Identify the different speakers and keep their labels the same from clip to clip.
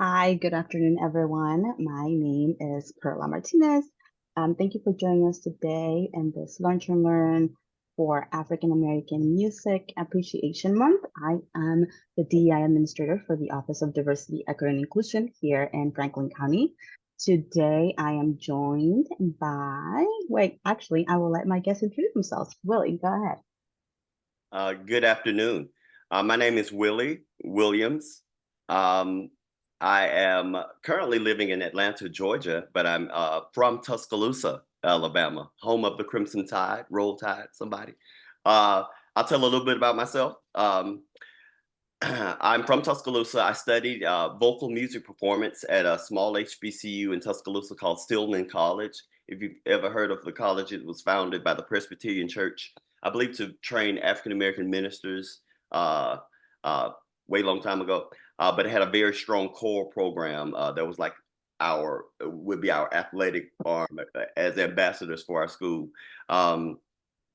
Speaker 1: Hi, good afternoon, everyone. My name is Perla Martinez. Thank you for joining us today in this Lunch and Learn for African American Music Appreciation Month. I am the DEI Administrator for the Office of Diversity, Equity, and Inclusion here in Franklin County. Today, I am joined by, wait, actually, I will let my guests introduce themselves. Willie, go ahead.
Speaker 2: Good afternoon. My name is Willie Williams. Um, I am currently living in Atlanta, Georgia, but I'm from Tuscaloosa, Alabama, home of the Crimson Tide, Roll Tide, somebody. Uh, I'll tell a little bit about myself. I'm from Tuscaloosa. I studied vocal music performance at a small HBCU in Tuscaloosa called Stillman College. If you've ever heard of the college, it was founded by the Presbyterian Church, I believe, to train African American ministers uh, uh, way long time ago. But it had a very strong core program that was like our would be our athletic arm as ambassadors for our school. Um,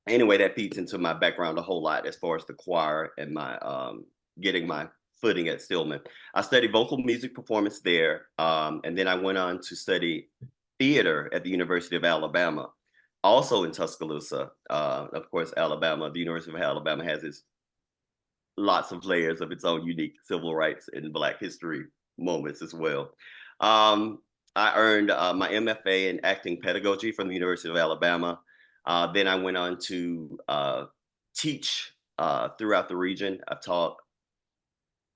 Speaker 2: anyway, that feeds into my background a whole lot as far as the choir and my getting my footing at Stillman. I studied vocal music performance there, and then I went on to study theater at the University of Alabama, also in Tuscaloosa. Of course, Alabama, the University of Alabama has its lots of layers of its own unique civil rights and Black history moments as well. Um, I earned my MFA in acting pedagogy from the University of Alabama. Then I went on to teach throughout the region. I've taught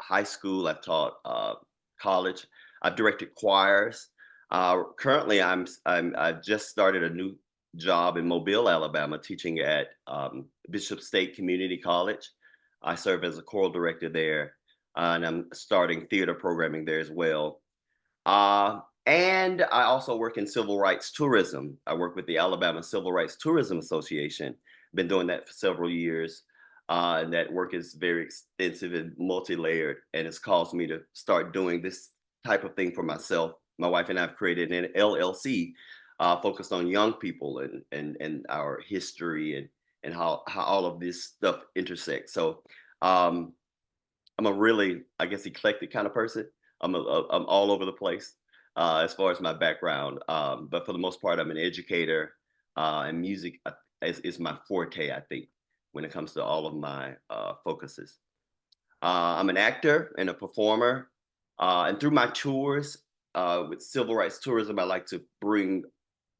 Speaker 2: high school, I've taught college, I've directed choirs. Currently, I've just started a new job in Mobile, Alabama, teaching at Bishop State Community College. I serve as a choral director there, and I'm starting theater programming there as well. And I also work in civil rights tourism. I work with the Alabama Civil Rights Tourism Association. Been doing that for several years. And that work is very extensive and multi-layered, and it's caused me to start doing this type of thing for myself. My wife and I have created an LLC focused on young people and our history and how all of this stuff intersects. So um, I'm a really, I guess, eclectic kind of person. I'm all over the place as far as my background, but for the most part, I'm an educator, and music is my forte, I think, when it comes to all of my focuses. I'm an actor and a performer, and through my tours with civil rights tourism, I like to bring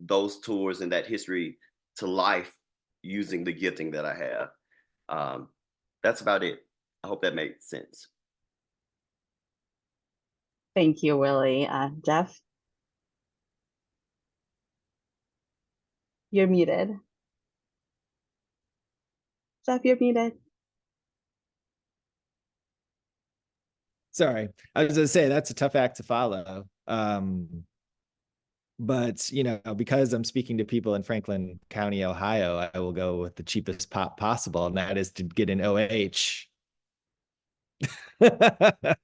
Speaker 2: those tours and that history to life using the gifting that I have. Um, that's about it. I hope that made sense.
Speaker 1: Thank you, Willie. Jeff, you're muted. Jeff, you're muted.
Speaker 3: Sorry, I was gonna say that's a tough act to follow. But because I'm speaking to people in Franklin County, Ohio, I will go with the cheapest pop possible, and that is to get an OH. I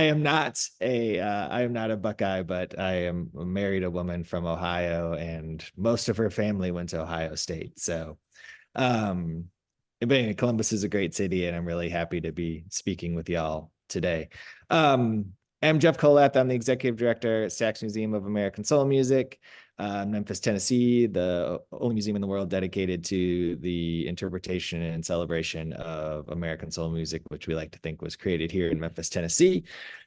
Speaker 3: am not a Buckeye, but I am married a woman from Ohio, and most of her family went to Ohio State. So, um, but anyway, Columbus is a great city, and I'm really happy to be speaking with y'all today. I'm Jeff Colath. I'm the executive director at Stax Museum of American Soul Music, Memphis, Tennessee, the only museum in the world dedicated to the interpretation and celebration of American soul music, which we like to think was created here in Memphis, Tennessee.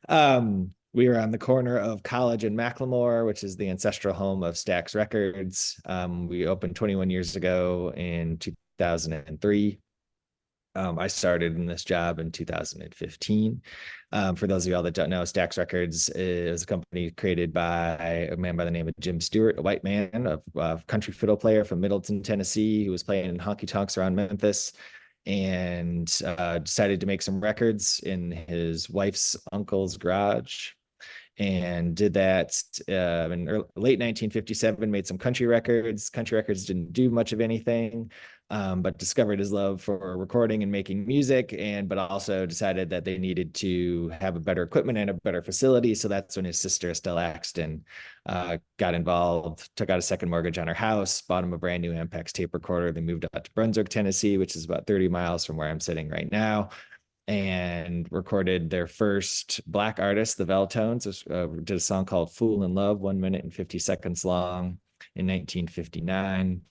Speaker 3: We are on the corner of College and Macklemore, which is the ancestral home of Stax Records. We opened 21 years ago in 2003. I started in this job in 2015. For those of y'all that don't know, Stax Records is a company created by a man by the name of Jim Stewart, a white man, a country fiddle player from Middleton, Tennessee, who was playing in honky tonks around Memphis, and decided to make some records in his wife's uncle's garage, and did that in late 1957, made some country records. Country records didn't do much of anything, but discovered his love for recording and making music, but also decided that they needed to have a better equipment and a better facility. So that's when his sister, Estelle Axton, got involved, took out a second mortgage on her house, bought him a brand new Ampex tape recorder. They moved out to Brunswick, Tennessee, which is about 30 miles from where I'm sitting right now. and recorded their first Black artist, the Veltones, did a song called Fool in Love, 1 minute and 50 seconds long in 1959.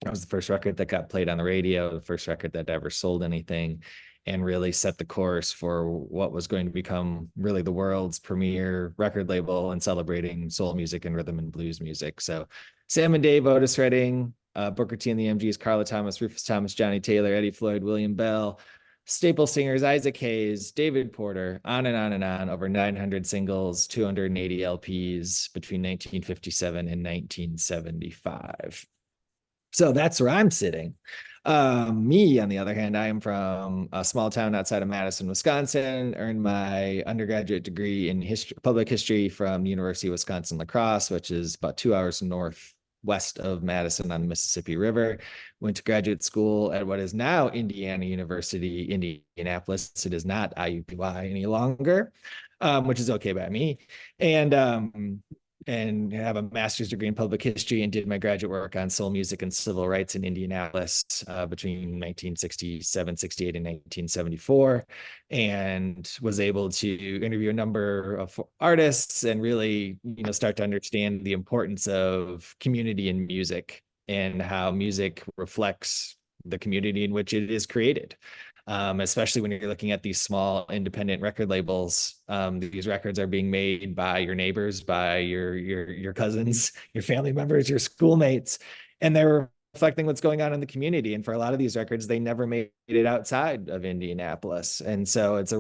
Speaker 3: That was the first record that got played on the radio, the first record that ever sold anything, and really set the course for what was going to become really the world's premier record label and celebrating soul music and rhythm and blues music. So Sam and Dave, Otis Redding, Booker T and the MGs, Carla Thomas, Rufus Thomas, Johnny Taylor, Eddie Floyd, William Bell, staple singers, Isaac Hayes, David Porter, on and on, over 900 singles, 280 LPs between 1957 and 1975. So that's where I'm sitting. Me, on the other hand, I am from a small town outside of Madison, Wisconsin, earned my undergraduate degree in public history from the University of Wisconsin-La Crosse, which is about 2 hours northwest of Madison on the Mississippi River. Went to graduate school at what is now Indiana University, Indianapolis. It is not IUPUI any longer, which is okay by me. And have a master's degree in public history and did my graduate work on soul music and civil rights in Indianapolis between 1967, 68, and 1974, and was able to interview a number of artists and really, start to understand the importance of community in music and how music reflects the community in which it is created. Especially when you're looking at these small independent record labels. These records are being made by your neighbors, by your cousins, your family members, your schoolmates, and they're reflecting what's going on in the community. And for a lot of these records, they never made it outside of Indianapolis. And so it was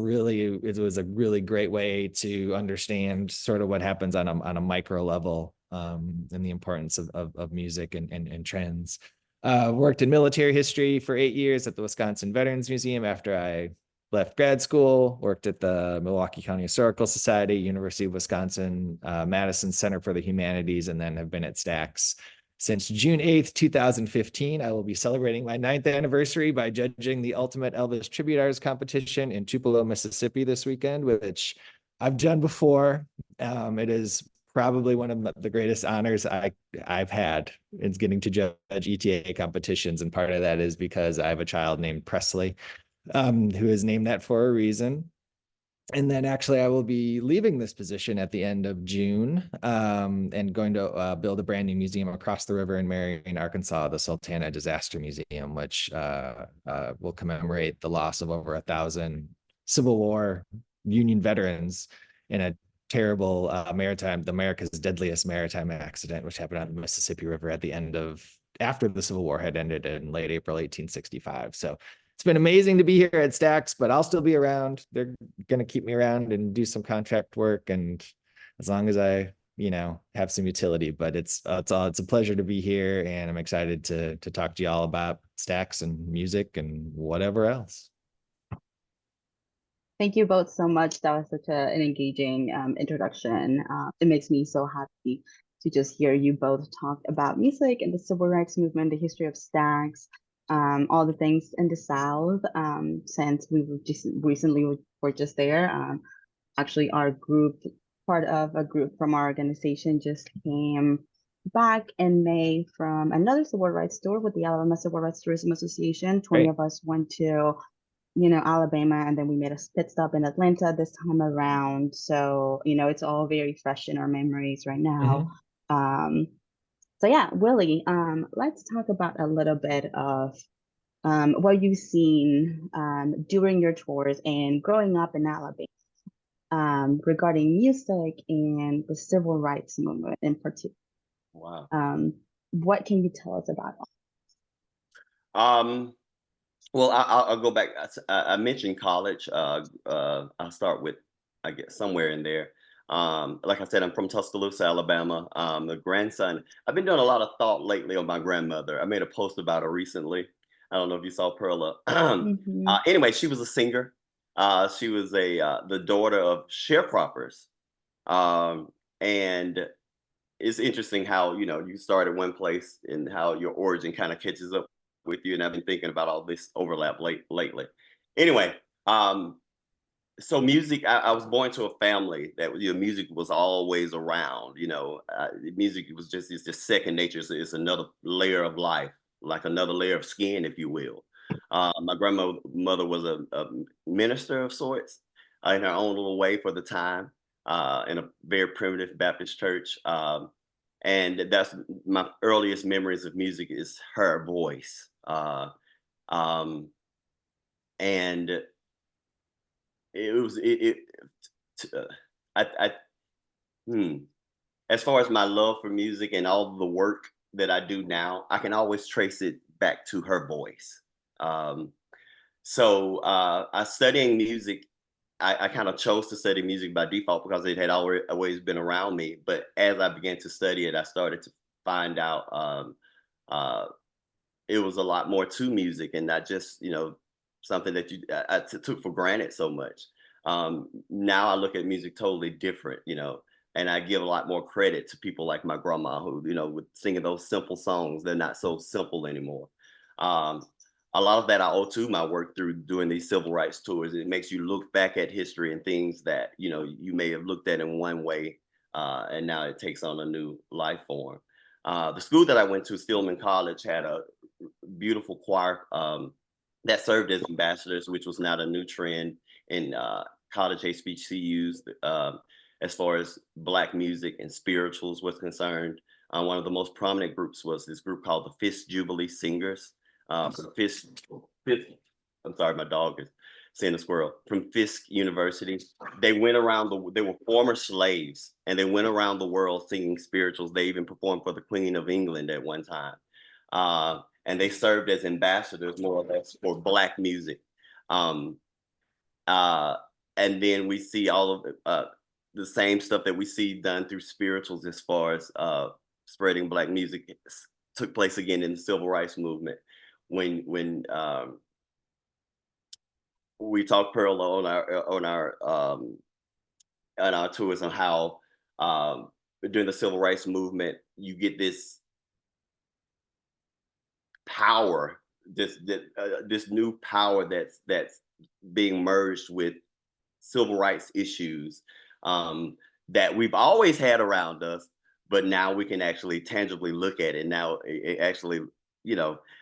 Speaker 3: a really great way to understand sort of what happens on a micro level, and the importance of music and trends. Worked in military history for 8 years at the Wisconsin Veterans Museum after I left grad school. Worked at the Milwaukee County Historical Society, University of Wisconsin, Madison Center for the Humanities, and then have been at Stax since June 8th, 2015. I will be celebrating my 9th anniversary by judging the Ultimate Elvis Tribute Artist Competition in Tupelo, Mississippi this weekend, which I've done before. It is probably one of the greatest honors I've had is getting to judge ETA competitions. And part of that is because I have a child named Presley, who is named that for a reason. And then actually I will be leaving this position at the end of June, and going to build a brand new museum across the river in Marion, Arkansas, the Sultana Disaster Museum, which will commemorate the loss of over 1,000 Civil War Union veterans in a terrible the America's deadliest maritime accident, which happened on the Mississippi River after the Civil War had ended in late April 1865. So it's been amazing to be here at Stax, but I'll still be around. They're going to keep me around and do some contract work, and as long as I, have some utility. But it's a pleasure to be here, and I'm excited to talk to you all about Stax and music and whatever else.
Speaker 1: Thank you both so much. That was such an engaging introduction. It makes me so happy to just hear you both talk about music and the civil rights movement, the history of Stax, all the things in the South. Since we were just recently were just there. Actually, our group, part of a group from our organization, just came back in May from another civil rights tour with the Alabama Civil Rights Tourism Association. 20
Speaker 3: Great.
Speaker 1: of us went to Alabama, and then we made a pit stop in Atlanta this time around. So, it's all very fresh in our memories right now. So yeah, Willie, let's talk about a little bit of what you've seen during your tours and growing up in Alabama, regarding music and the civil rights movement in particular.
Speaker 2: Wow.
Speaker 1: What can you tell us about
Speaker 2: Um, well, I'll go back. I mentioned college. I'll start with, I guess, somewhere in there. Like I said, I'm from Tuscaloosa, Alabama. The grandson. I've been doing a lot of thought lately on my grandmother. I made a post about her recently. I don't know if you saw Perla.
Speaker 1: Mhm.
Speaker 2: Anyway, she was a singer. She was the daughter of sharecroppers, and it's interesting how you start at one place and how your origin kind of catches up with you. And I've been thinking about all this overlap lately. Anyway, so music. I was born to a family that music was always around. Music it's just second nature. It's another layer of life, like another layer of skin, if you will. My grandmother was a minister of sorts in her own little way for the time, in a very primitive Baptist church. And that's my earliest memories of music is her voice. Um, and it was t- uh, I hmm, as far as my love for music and all the work that I do now, I can always trace it back to her voice. Um, Studying music, I kind of chose to study music by default because it had always been around me. But as I began to study it, I started to find out uh, it was a lot more to music and not just something that took for granted so much. Now I look at music totally different, and I give a lot more credit to people like my grandma who would singing those simple songs. They're not so simple anymore. um, a lot of that I owe to my work through doing these civil rights tours. It makes you look back at history and things that you may have looked at in one way, and now it takes on a new life form. The school that I went to, Stillman College, had a beautiful choir that served as ambassadors, which was not a new trend in college HBCUs as far as Black music and spirituals was concerned. One of the most prominent groups was this group called the Fisk Jubilee Singers. From Fisk, I'm sorry, my dog is seeing a squirrel. From Fisk University. They went around they were former slaves and they went around the world singing spirituals. They even performed for the Queen of England at one time. And they served as ambassadors more or less for Black music. Um, uh, and then we see all of the same stuff that we see done through spirituals as far as spreading Black music took place again in the civil rights movement. When we talked, Pearl, on our tours on how during the civil rights movement you get this power, this new power that's being merged with civil rights issues um, that we've always had around us, but now we can actually tangibly look at it. Now, it actually,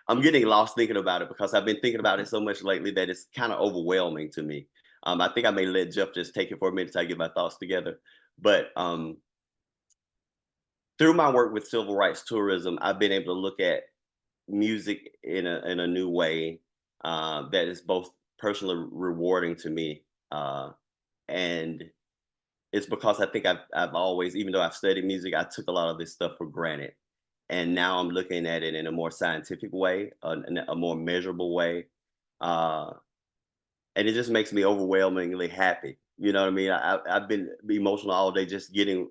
Speaker 2: I'm getting lost thinking about it because I've been thinking about it so much lately that it's kind of overwhelming to me. I think I may let Jeff just take it for a minute till I get my thoughts together. But through my work with civil rights tourism, I've been able to look at music in a new way that is both personally rewarding to me, and it's because I think I've always, even though I've studied music, I took a lot of this stuff for granted, and now I'm looking at it in a more scientific way, in a more measurable way, uh, and it just makes me overwhelmingly happy. You know what I mean? I've been emotional all day just getting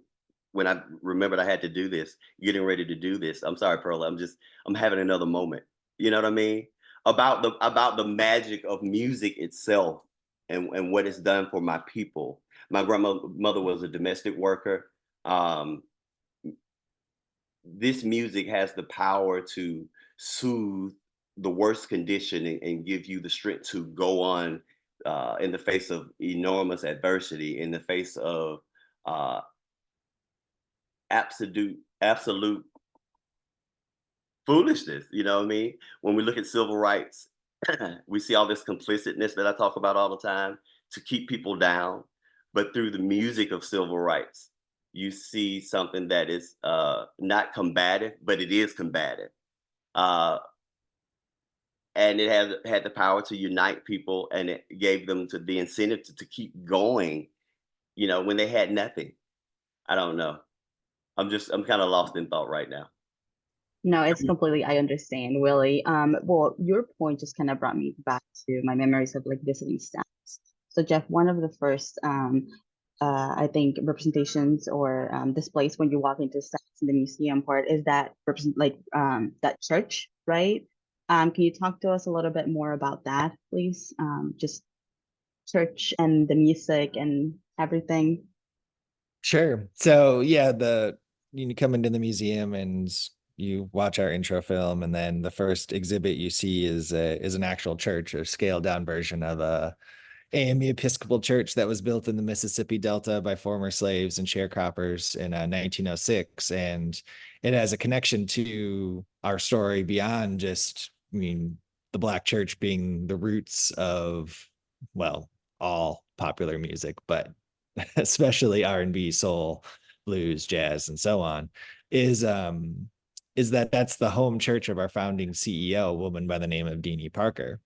Speaker 2: when I remembered I had to do this, getting ready to do this. I'm sorry, Pearl. I'm having another moment. You know what I mean? About the magic of music itself and what it's done for my people. My grandmother was a domestic worker. Um, this music has the power to soothe the worst condition and give you the strength to go on in the face of enormous adversity, in the face of uh, absolute foolishness. You know what I mean? When we look at civil rights, we see all this complicitness that I talk about all the time to keep people down. But through the music of civil rights, you see something that is not combative, but it is combative. Uh, and it has had the power to unite people, and it gave them the incentive to keep going, when they had nothing. I don't know. I'm kind of lost in thought right now.
Speaker 1: No, it's completely, I understand, Willie. Well, your point just kind of brought me back to my memories of like visiting stamps. So Jeff, one of the first I think representations or displays when you walk into stamps in the museum part is that represent like that church, right? Can you talk to us a little bit more about that, please? Just church and the music and everything.
Speaker 3: Sure. So yeah, you come into the museum and you watch our intro film, and then the first exhibit you see is an actual church, a scaled down version of a AME Episcopal Church that was built in the Mississippi Delta by former slaves and sharecroppers in 1906, and it has a connection to our story beyond just, I mean, the Black church being the roots of, well, all popular music, but especially R&B, soul, blues, jazz, and so on, is that that's the home church of our founding CEO, a woman by the name of Deanie Parker.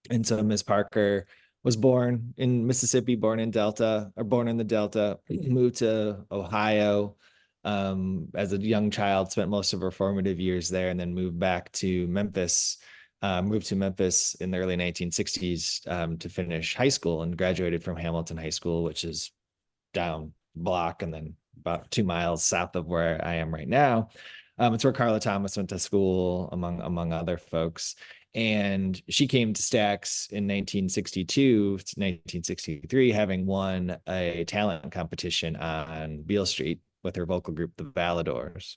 Speaker 3: And so Miss Parker was born in Mississippi, born in the Delta, moved to Ohio as a young child, spent most of her formative years there, and then moved back to Memphis. Moved to Memphis in the early 1960s to finish high school, and graduated from Hamilton High School, which is down block and then about 2 miles south of where I am right now. It's where Carla Thomas went to school, among other folks. And she came to Stax in 1962 to 1963, having won a talent competition on Beale Street with her vocal group, the Baladors.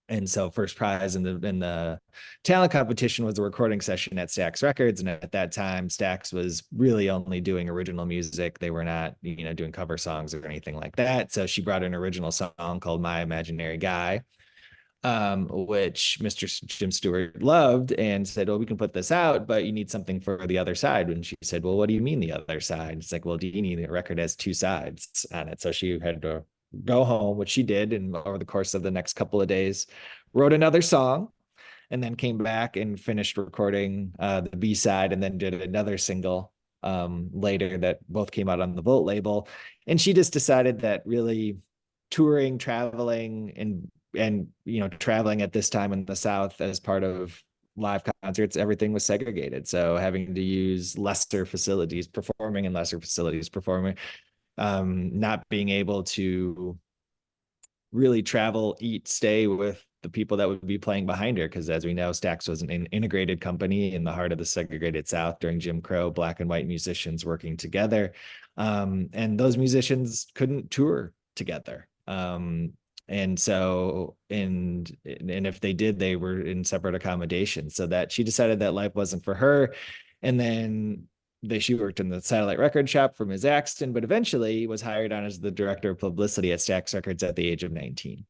Speaker 3: And so first prize in the talent competition was a recording session at Stax Records. And at that time, Stax was really only doing original music. They were not, doing cover songs or anything like that. So she brought an original song called My Imaginary Guy, which Mr. Jim Stewart loved, and said, well, we can put this out, but you need something for the other side. And she said, well, what do you mean the other side? It's like, well, Deanie, the record has two sides on it. So she had to go home, which she did. And over the course of the next couple of days, wrote another song, and then came back and finished recording the B-side, and then did another single later that both came out on the Volt label. And she just decided that really touring, traveling, and traveling at this time in the South as part of live concerts, everything was segregated. So having to use lesser facilities, performing in lesser facilities, not being able to really travel, eat, stay with the people that would be playing behind her. Because as we know, Stax was an integrated company in the heart of the segregated South during Jim Crow, Black and white musicians working together. And those musicians couldn't tour together. And so, and if they did, they were in separate accommodations, so that she decided that life wasn't for her. And then she worked in the satellite record shop for Ms. Axton, but eventually was hired on as the director of publicity at Stax Records at the age of 19.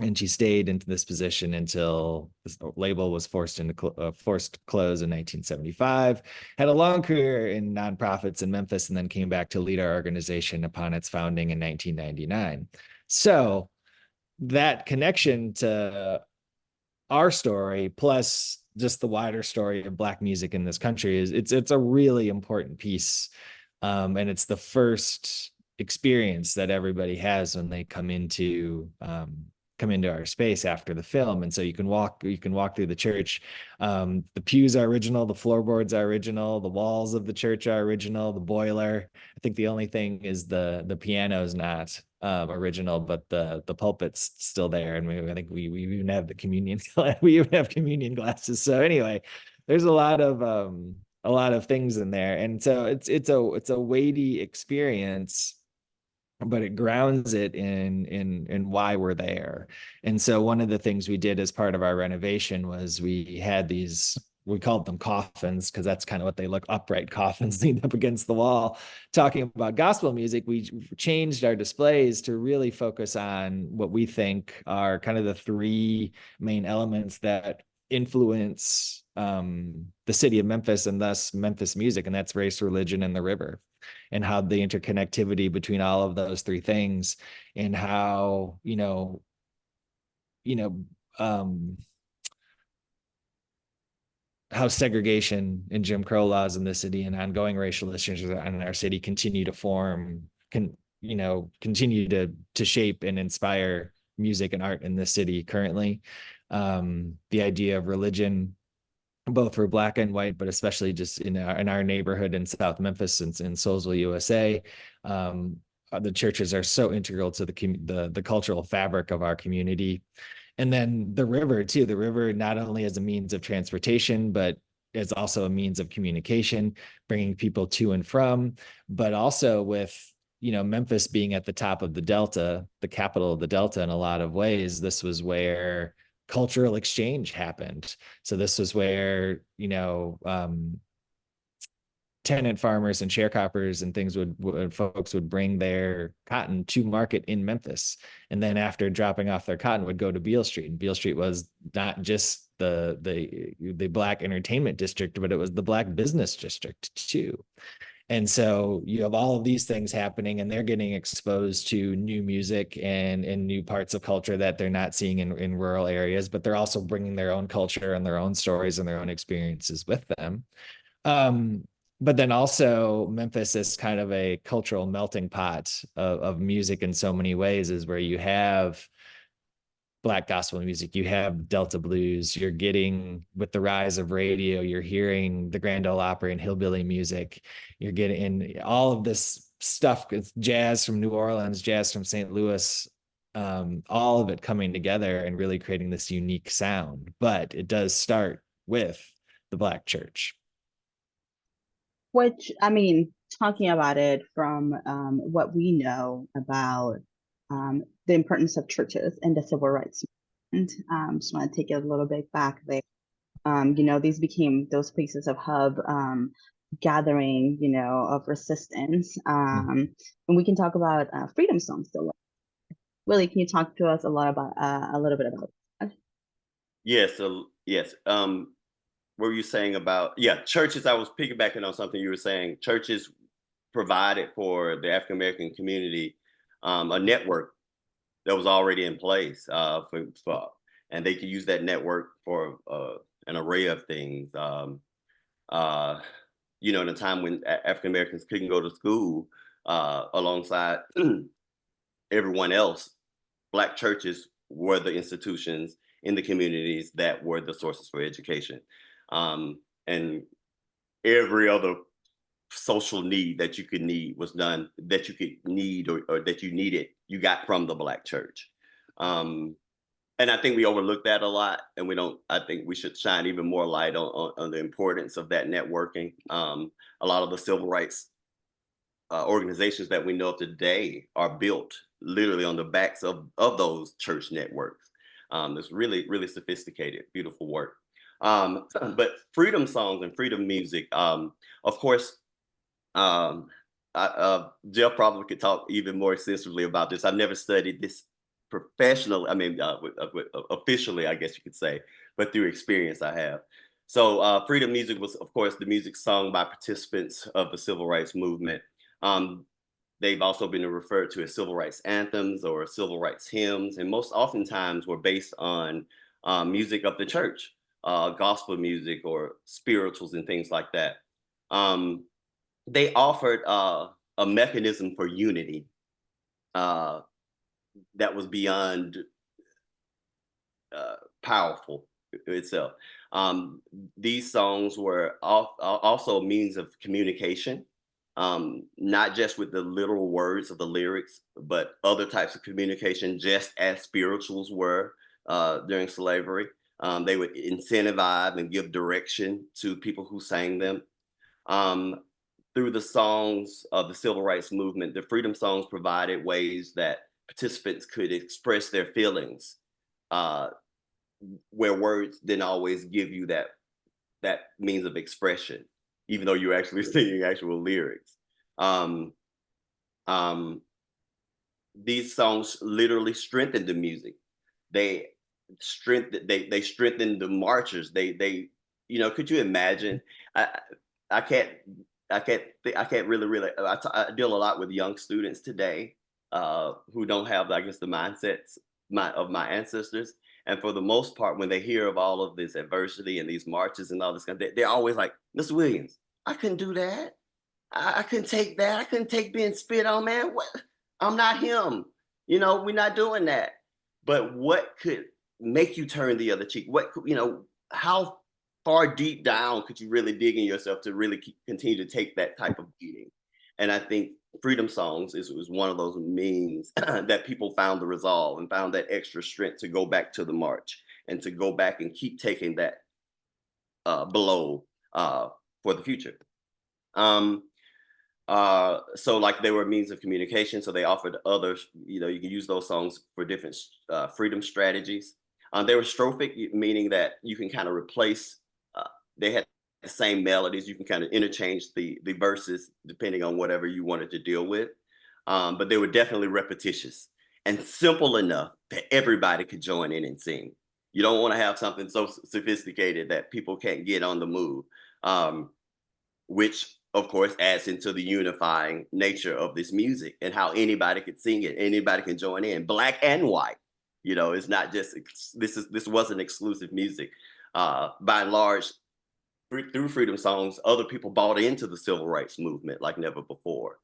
Speaker 3: And she stayed into this position until the label was forced close in 1975. Had a long career in nonprofits in Memphis, and then came back to lead our organization upon its founding in 1999. So that connection to our story, plus just the wider story of Black music in this country, it's a really important piece. And it's the first experience that everybody has when they come into our space after the film. And so you can walk through the church. The pews are original, the floorboards are original, the walls of the church are original, the boiler. I think the only thing is the piano is not original, but the pulpit's still there. And I think we even have the communion we even have communion glasses. So anyway, there's a lot of things in there. And so it's a weighty experience, but it grounds it in why we're there. And so one of the things we did as part of our renovation was we called them coffins, because that's kind of what they look, upright coffins leaned up against the wall, talking about gospel music. We changed our displays to really focus on what we think are kind of the three main elements that influence the city of Memphis, and thus Memphis music, and that's race, religion, and the river, and how the interconnectivity between all of those three things, and how how segregation and Jim Crow laws in the city and ongoing racial issues in our city continue to shape and inspire music and art in the city currently. The idea of religion, both for Black and white, but especially just in our neighborhood in South Memphis and in Soulsville, USA. The churches are so integral to the cultural fabric of our community. And then the river too. The river not only as a means of transportation, but is also a means of communication, bringing people to and from, but also with Memphis being at the top of the Delta, the capital of the Delta in a lot of ways. This was where cultural exchange happened. So this was where, tenant farmers and sharecroppers and things folks would bring their cotton to market in Memphis. And then after dropping off their cotton would go to Beale Street. And Beale Street was not just the Black entertainment district, but it was the Black business district too. And so you have all of these things happening, and they're getting exposed to new music and new parts of culture that they're not seeing in rural areas, but they're also bringing their own culture and their own stories and their own experiences with them. Um, but then also Memphis is kind of a cultural melting pot of music in so many ways, is where you have Black gospel music, you have Delta blues, you're getting, with the rise of radio, you're hearing the Grand Ole Opry and hillbilly music, you're getting all of this stuff, it's jazz from New Orleans, jazz from St. Louis, all of it coming together and really creating this unique sound. But it does start with the Black church.
Speaker 1: Which, I mean, talking about it from what we know about the importance of churches in the civil rights movement, just want to take it a little bit back there. These became those places of hub gathering, of resistance. And we can talk about freedom songs still. Willie, can you talk to us a little bit about that?
Speaker 2: Yes. Yes. What were you saying about, churches? I was piggybacking on something you were saying. Churches provided for the African American community a network that was already in place, and they could use that network for an array of things. In a time when African Americans couldn't go to school alongside everyone else, Black churches were the institutions in the communities that were the sources for education. And every other social need that you could need was done, that you could need or that you needed, you got from the Black church. And I think we overlook that a lot, and I think we should shine even more light on the importance of that networking. A lot of the civil rights organizations that we know of today are built literally on the backs of those church networks. It's really, really sophisticated, beautiful work. But freedom songs and freedom music, of course, Jeff probably could talk even more extensively about this. I've never studied this professionally. I mean, officially, I guess you could say, but through experience, I have. So, freedom music was, of course, the music sung by participants of the civil rights movement. They've also been referred to as civil rights anthems or civil rights hymns, and most oftentimes were based on music of the church, gospel music or spirituals and things like that. They offered a mechanism for unity that was beyond powerful itself. These songs were also a means of communication, not just with the literal words of the lyrics, but other types of communication, just as spirituals were during slavery. They would incentivize and give direction to people who sang them. Through the songs of the civil rights movement, the freedom songs provided ways that participants could express their feelings, where words didn't always give you that means of expression, even though you're actually singing actual lyrics. These songs literally strengthened the music. They strengthened the marchers. Could you imagine? I can't really. I deal a lot with young students today who don't have, I guess, the mindsets of my ancestors. And for the most part, when they hear of all of this adversity and these marches and all this, they're always like, "Mr. Williams, I couldn't do that. I couldn't take that. I couldn't take being spit on, man. What? I'm not him. We're not doing that." But what could make you turn the other cheek? How far deep down could you really dig in yourself to really continue to take that type of beating? And I think freedom songs was one of those means that people found the resolve and found that extra strength to go back to the march and to go back and keep taking that blow for the future. So like they were a means of communication. So they offered others, you can use those songs for different freedom strategies. They were strophic, meaning that you can kind of replace, they had the same melodies. You can kind of interchange the verses depending on whatever you wanted to deal with. But they were definitely repetitious and simple enough that everybody could join in and sing. You don't want to have something so sophisticated that people can't get on the move, which of course adds into the unifying nature of this music and how anybody could sing it, anybody can join in, black and white. It's not just this wasn't exclusive music. By and large, through freedom songs, other people bought into the civil rights movement like never before.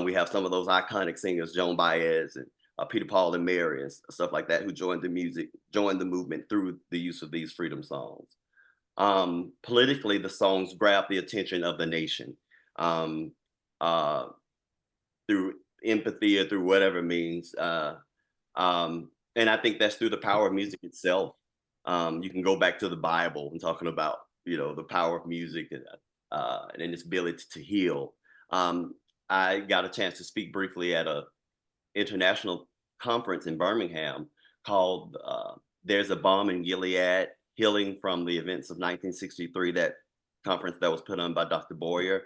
Speaker 2: We have some of those iconic singers, Joan Baez and Peter, Paul, and Mary, and stuff like that, who joined the movement through the use of these freedom songs. Politically, the songs grabbed the attention of the nation, um, uh, through empathy or through whatever means. And I think that's through the power of music itself. You can go back to the Bible and talking about, the power of music and its ability to heal. I got a chance to speak briefly at a international conference in Birmingham called "There's a Balm in Gilead: Healing from the Events of 1963." That conference that was put on by Dr. Boyer.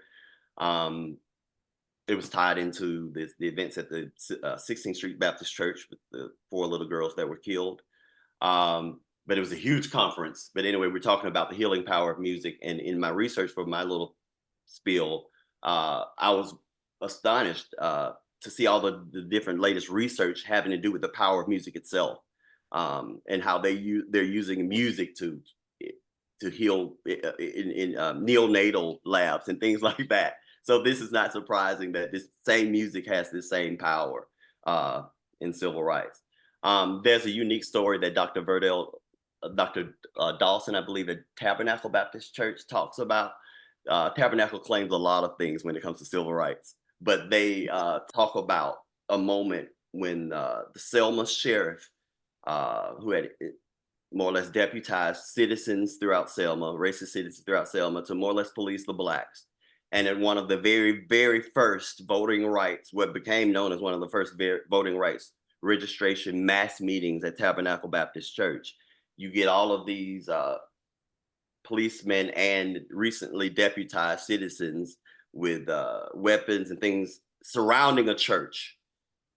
Speaker 2: It was tied into the events at the 16th Street Baptist Church with the 4 little girls that were killed. But it was a huge conference. But anyway, we're talking about the healing power of music. And in my research for my little spiel, I was astonished to see all the different latest research having to do with the power of music itself, and how they're using music to heal in neonatal labs and things like that. So this is not surprising that this same music has the same power in civil rights. There's a unique story that Dr. Dawson, I believe, at Tabernacle Baptist Church talks about. Tabernacle claims a lot of things when it comes to civil rights, but they talk about a moment when the Selma sheriff, who had more or less deputized citizens throughout Selma, racist citizens throughout Selma, to more or less police the blacks. And at one of the very, very first voting rights, what became known as one of the first voting rights registration mass meetings at Tabernacle Baptist Church, you get all of these policemen and recently deputized citizens with weapons and things surrounding a church,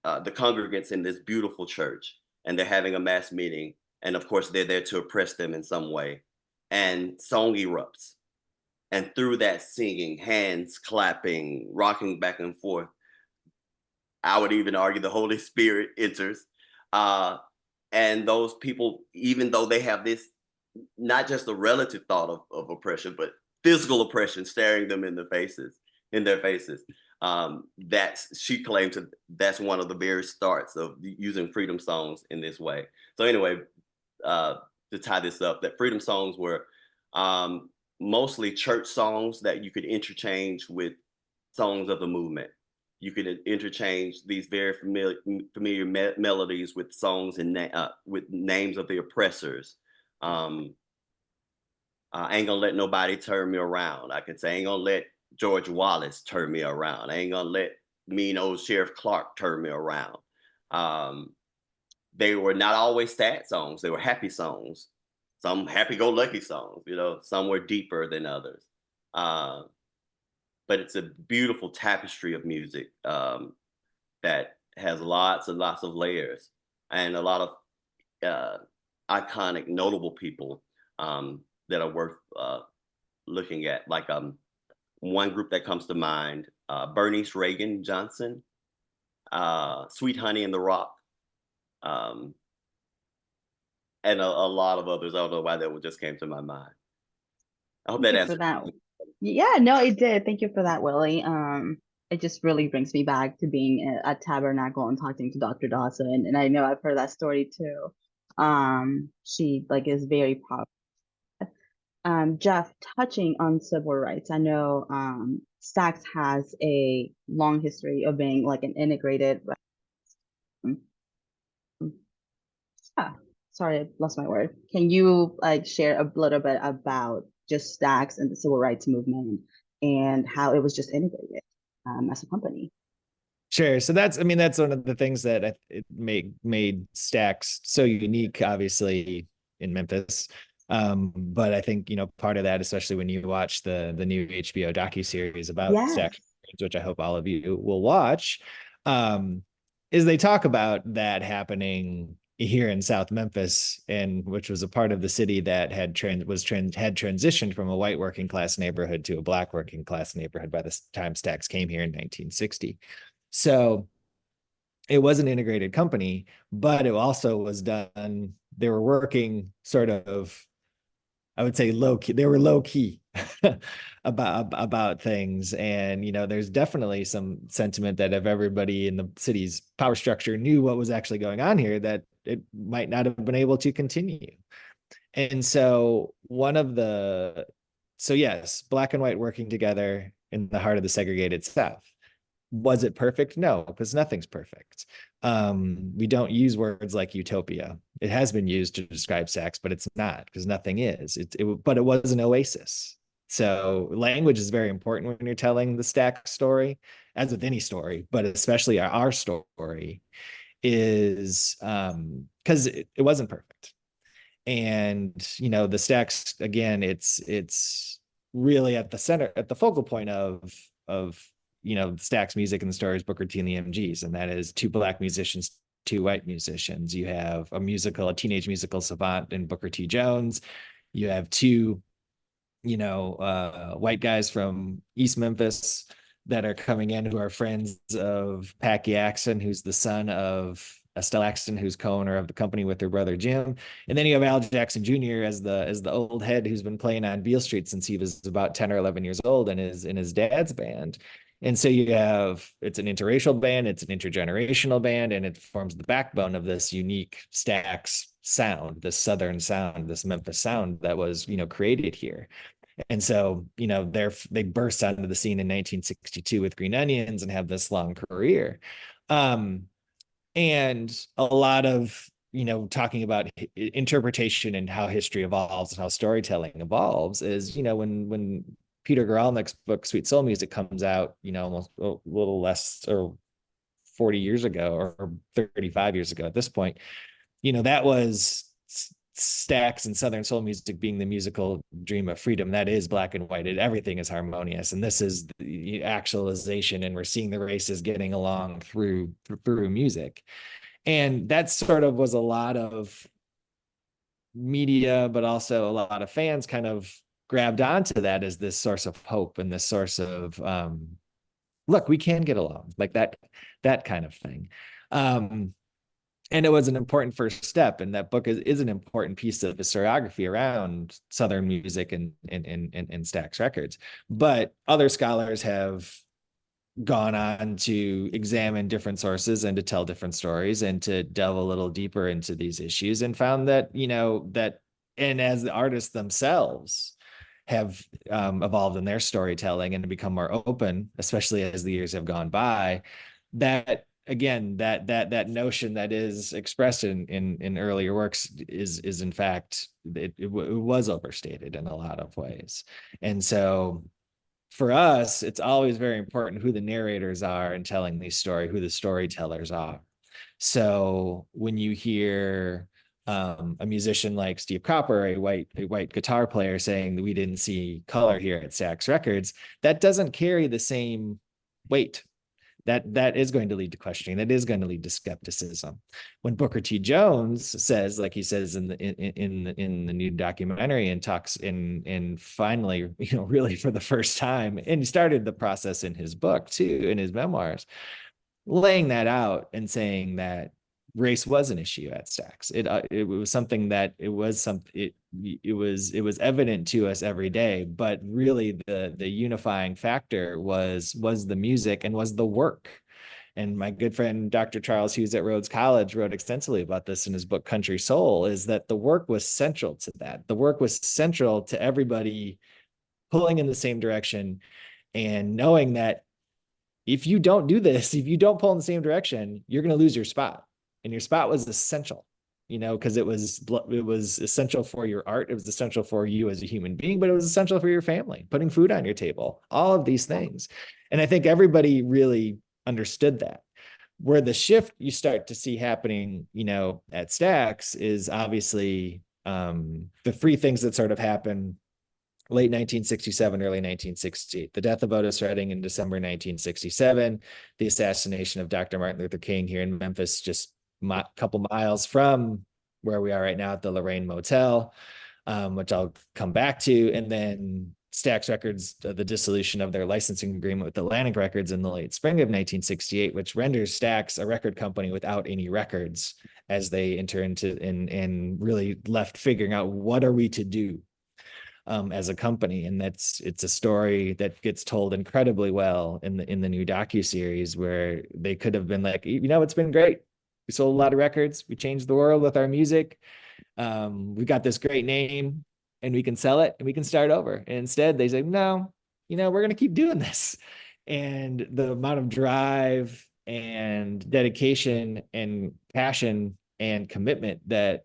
Speaker 2: the congregants in this beautiful church, and they're having a mass meeting. And of course, they're there to oppress them in some way. And song erupts. And through that singing, hands clapping, rocking back and forth, I would even argue the Holy Spirit enters. And those people, even though they have this, not just a relative thought of oppression, but physical oppression staring them in their faces, she claims that's one of the very starts of using freedom songs in this way. So anyway, to tie this up, that freedom songs were mostly church songs that you could interchange with songs of the movement. You could interchange these very familiar melodies with songs and with names of the oppressors. Ain't gonna let nobody turn me around. I can say, ain't gonna let George Wallace turn me around. I ain't gonna let mean old Sheriff Clark turn me around. They were not always sad songs. They were happy songs. Some happy-go-lucky songs, some were deeper than others. But it's a beautiful tapestry of music that has lots and lots of layers and a lot of iconic, notable people that are worth looking at. Like one group that comes to mind, Bernice Reagan Johnson, Sweet Honey in the Rock, and a lot of others. I don't know why that one just came to my mind. I hope
Speaker 1: Thank
Speaker 2: that
Speaker 1: you for
Speaker 2: answers.
Speaker 1: that. Yeah, no, it did. Thank you for that, Willie. It just really brings me back to being at Tabernacle and talking to Dr. Dawson, and I know I've heard that story too. She is very powerful. Jeff, touching on civil rights, I know Stax has a long history of being like an integrated. Sorry, I lost my word. Can you share a little bit about just Stax and the civil rights movement and how it was just integrated as a company?
Speaker 3: Sure. So that's one of the things that it made Stax so unique, obviously in Memphis. But I think, part of that, especially when you watch the new HBO docuseries about Stax, which I hope all of you will watch, is they talk about that happening here in South Memphis, and which was a part of the city that had transitioned from a white working class neighborhood to a black working class neighborhood by the time Stax came here in 1960. So it was an integrated company, but it also was done. They were working sort of, I would say low key. They were low key about things, and there's definitely some sentiment that if everybody in the city's power structure knew what was actually going on here, that it might not have been able to continue. And so so yes, black and white working together in the heart of the segregated South. Was it perfect? No, because nothing's perfect. We don't use words like utopia. It has been used to describe sex, but it's not, because nothing is. But it was an oasis. So language is very important when you're telling the Stack story, as with any story, but especially our story is because it wasn't perfect. And the Stacks, again, it's really at the center, at the focal point of Stax music and the stories, Booker T and the MGs, and that is two black musicians, two white musicians. You have a teenage musical savant in Booker T. Jones. You have two white guys from East Memphis that are coming in, who are friends of Packy Axton, who's the son of Estelle Axton, who's co-owner of the company with her brother Jim. And then you have Al Jackson Jr. as the old head, who's been playing on Beale Street since he was about 10 or 11 years old, and is in his dad's band. And so it's an interracial band, it's an intergenerational band, and it forms the backbone of this unique Stax sound, this Southern sound, this Memphis sound that was created here. And so, they burst onto the scene in 1962 with Green Onions and have this long career. And a lot of, talking about interpretation and how history evolves and how storytelling evolves is, when Peter Guralnick's book, Sweet Soul Music, comes out, almost a little less, or 40 years ago, or 35 years ago at this point, that was Stax and Southern soul music being the musical dream of freedom. That is black and white. Everything is harmonious, and this is the actualization. And we're seeing the races getting along through music, and that sort of was a lot of media, but also a lot of fans kind of grabbed onto that as this source of hope and this source of look, we can get along, like that kind of thing. And it was an important first step, and that book is an important piece of historiography around Southern music and Stax Records. But other scholars have gone on to examine different sources and to tell different stories and to delve a little deeper into these issues, and found that and as the artists themselves have evolved in their storytelling and become more open, especially as the years have gone by, that again, that notion that is expressed in earlier works is in fact, it was overstated in a lot of ways. And so for us, it's always very important who the narrators are in telling these stories, who the storytellers are. So when you hear a musician like Steve Cropper, a white guitar player, saying that we didn't see color here at Stax Records, that doesn't carry the same weight. That is going to lead to questioning. That is going to lead to skepticism. When Booker T. Jones says, like he says in the new documentary, and talks in finally, really for the first time, and he started the process in his book too, in his memoirs, laying that out and saying that race was an issue at Stax. It was something that it was evident to us every day, but really the unifying factor was the music and was the work. And my good friend Dr. Charles Hughes at Rhodes College wrote extensively about this in his book Country Soul, is that the work was central to that. The work was central to everybody pulling in the same direction and knowing that if you don't do this, if you don't pull in the same direction, you're going to lose your spot. And your spot was essential, because it was essential for your art. It was essential for you as a human being, but it was essential for your family, putting food on your table, all of these things. And I think everybody really understood that. Where the shift you start to see happening, at Stax is obviously the three things that sort of happen late 1967, early 1968. The death of Otis Redding in December 1967, the assassination of Dr. Martin Luther King here in Memphis just couple miles from where we are right now at the Lorraine Motel, which I'll come back to. And then Stax Records, the dissolution of their licensing agreement with Atlantic Records in the late spring of 1968, which renders Stax a record company without any records as they enter into and really left figuring out what are we to do as a company. And it's a story that gets told incredibly well in the new docuseries, where they could have been like, it's been great. We sold a lot of records. We changed the world with our music. We got this great name and we can sell it and we can start over. And instead they say, no, we're going to keep doing this. And the amount of drive and dedication and passion and commitment that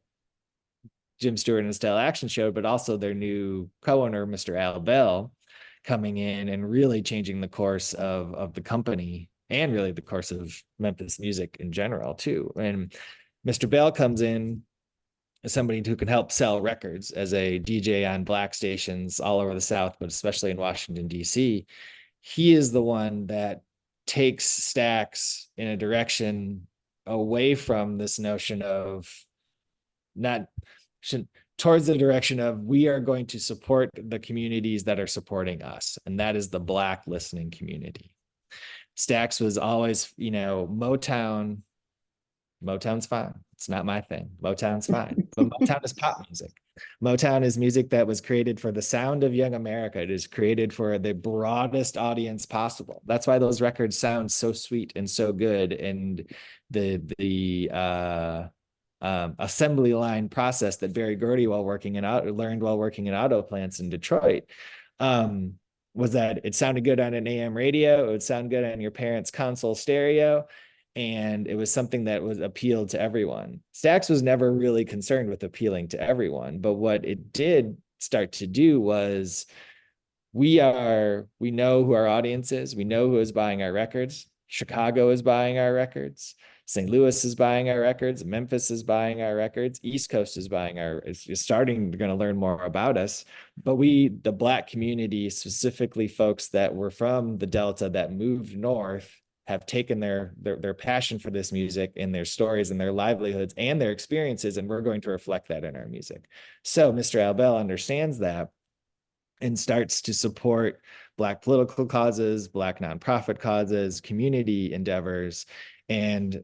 Speaker 3: Jim Stewart and Estelle Action showed, but also their new co-owner, Mr. Al Bell, coming in and really changing the course of the company and really the course of Memphis music in general too. And Mr. Bell comes in as somebody who can help sell records as a DJ on black stations all over the South, but especially in Washington, D.C. He is the one that takes Stax in a direction away from this notion of towards the direction of we are going to support the communities that are supporting us. And that is the Black listening community. Stax was always, Motown's fine. It's not my thing. Motown's fine. But Motown is pop music. Motown is music that was created for the sound of young America. It is created for the broadest audience possible. That's why those records sound so sweet and so good. And the assembly line process that Barry Gordy learned while working in auto plants in Detroit was that it sounded good on an AM radio. It would sound good on your parents' console stereo. And it was something that was appealed to everyone. Stax was never really concerned with appealing to everyone, but what it did start to do was we know who our audience is. We know who is buying our records. Chicago is buying our records. St. Louis is buying our records. Memphis is buying our records. East Coast is going to learn more about us. But the Black community, specifically folks that were from the Delta that moved north, have taken their passion for this music and their stories and their livelihoods and their experiences, and we're going to reflect that in our music. So Mr. Albell understands that and starts to support Black political causes, Black nonprofit causes, community endeavors. And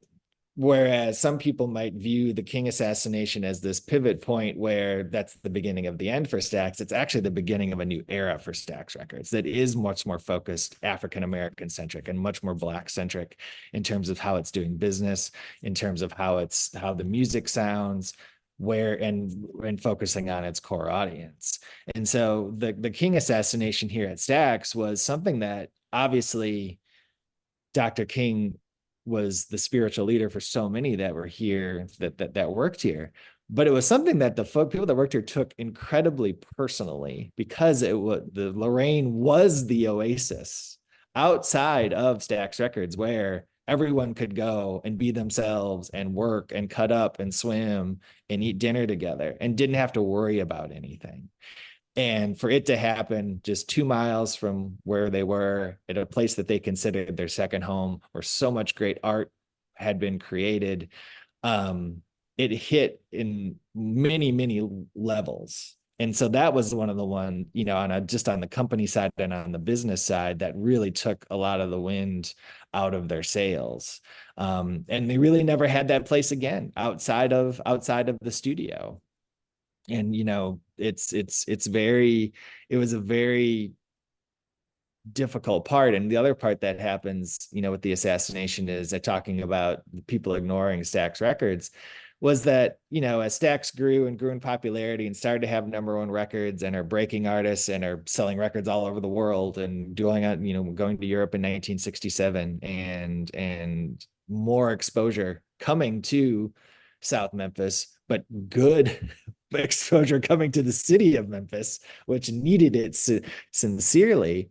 Speaker 3: whereas some people might view the King assassination as this pivot point where that's the beginning of the end for Stax, it's actually the beginning of a new era for Stax Records that is much more focused African-American centric and much more Black centric in terms of how it's doing business, in terms of how the music sounds, and focusing on its core audience. And so the King assassination here at Stax was something that obviously Dr. King was the spiritual leader for so many that were here, that worked here. But it was something that the people that worked here took incredibly personally, because the Lorraine was the oasis outside of Stax Records where everyone could go and be themselves and work and cut up and swim and eat dinner together and didn't have to worry about anything. And for it to happen just 2 miles from where they were, at a place that they considered their second home, where so much great art had been created, it hit in many, many levels. And so that was one of the just on the company side and on the business side, that really took a lot of the wind out of their sails. And they really never had that place again outside of the studio. And it was a very difficult part. And the other part that happens with the assassination is talking about people ignoring Stax Records, was that as Stax grew in popularity and started to have #1 records and are breaking artists and are selling records all over the world and going to Europe in 1967 and more exposure coming to South Memphis, but good exposure coming to the city of Memphis, which needed it sincerely,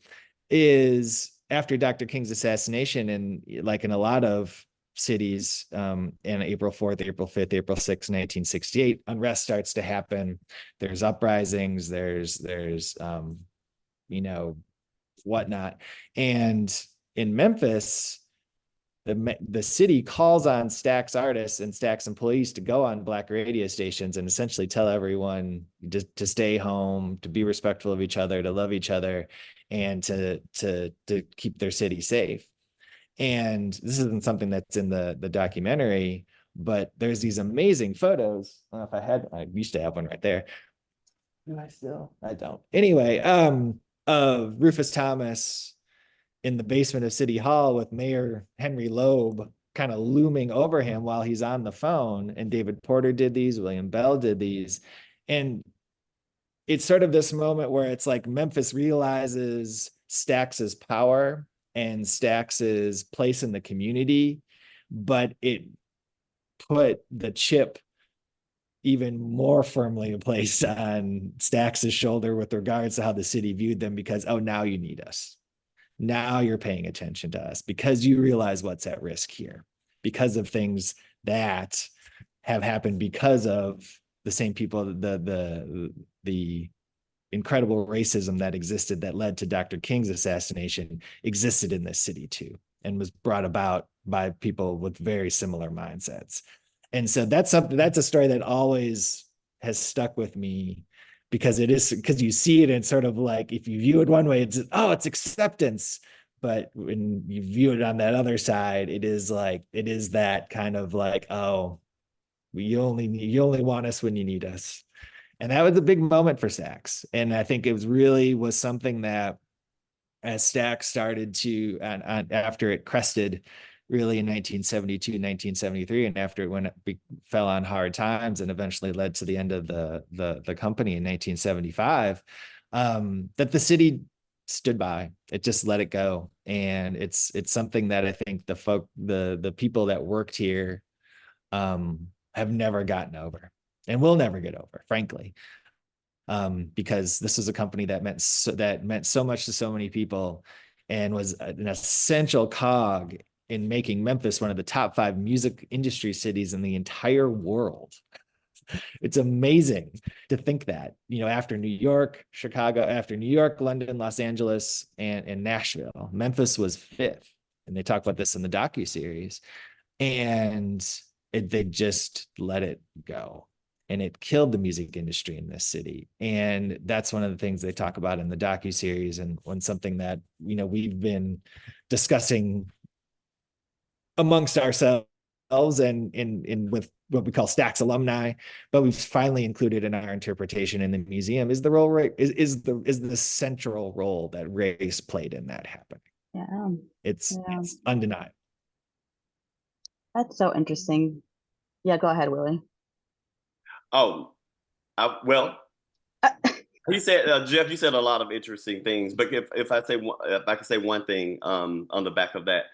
Speaker 3: is after Dr. King's assassination. And like in a lot of cities, in April 4th, April 5th, April 6th, 1968, unrest starts to happen. There's uprisings, there's whatnot. And in Memphis, the city calls on Stax artists and Stax employees to go on Black radio stations and essentially tell everyone to stay home, to be respectful of each other, to love each other, and to keep their city safe. And this isn't something that's in the documentary, but there's these amazing photos. I don't know if I used to have one right there. Do I still? I don't. Anyway, of Rufus Thomas in the basement of City Hall with Mayor Henry Loeb kind of looming over him while he's on the phone. And David Porter did these, William Bell did these. And it's sort of this moment where it's like Memphis realizes Stax's power and Stax's place in the community, but it put the chip even more firmly placed on Stax's shoulder with regards to how the city viewed them, because, oh, now you need us. Now you're paying attention to us because you realize what's at risk here, because of things that have happened because of the same people, the incredible racism that existed that led to Dr. King's assassination existed in this city too, and was brought about by people with very similar mindsets. And so that's a story that always has stuck with me, because you see it and sort of like, if you view it one way, it's acceptance. But when you view it on that other side, it is that kind of like, oh, you only want us when you need us. And that was a big moment for Stax. And I think it was something that, as Stax started to, and after it crested really in 1972, 1973, and after it fell on hard times and eventually led to the end of the company in 1975, that the city stood by. It just let it go. And it's something that I think the people that worked here have never gotten over and will never get over, frankly. Because this was a company that meant so much to so many people and was an essential cog in making Memphis one of the top 5 music industry cities in the entire world. It's amazing to think that, after New York, Chicago, after New York, London, Los Angeles, and Nashville, Memphis was 5th. And they talk about this in the docuseries. And they just let it go. And it killed the music industry in this city. And that's one of the things they talk about in the docuseries, and when something that, we've been discussing amongst ourselves and in with what we call Stax alumni, but we've finally included in our interpretation in the museum is the role is the central role that race played in that happening.
Speaker 1: Yeah.
Speaker 3: It's undeniable.
Speaker 1: That's so interesting. Yeah, go ahead, Willie.
Speaker 2: Oh, well, he said, Jeff, you said a lot of interesting things, but if I could say one thing on the back of that,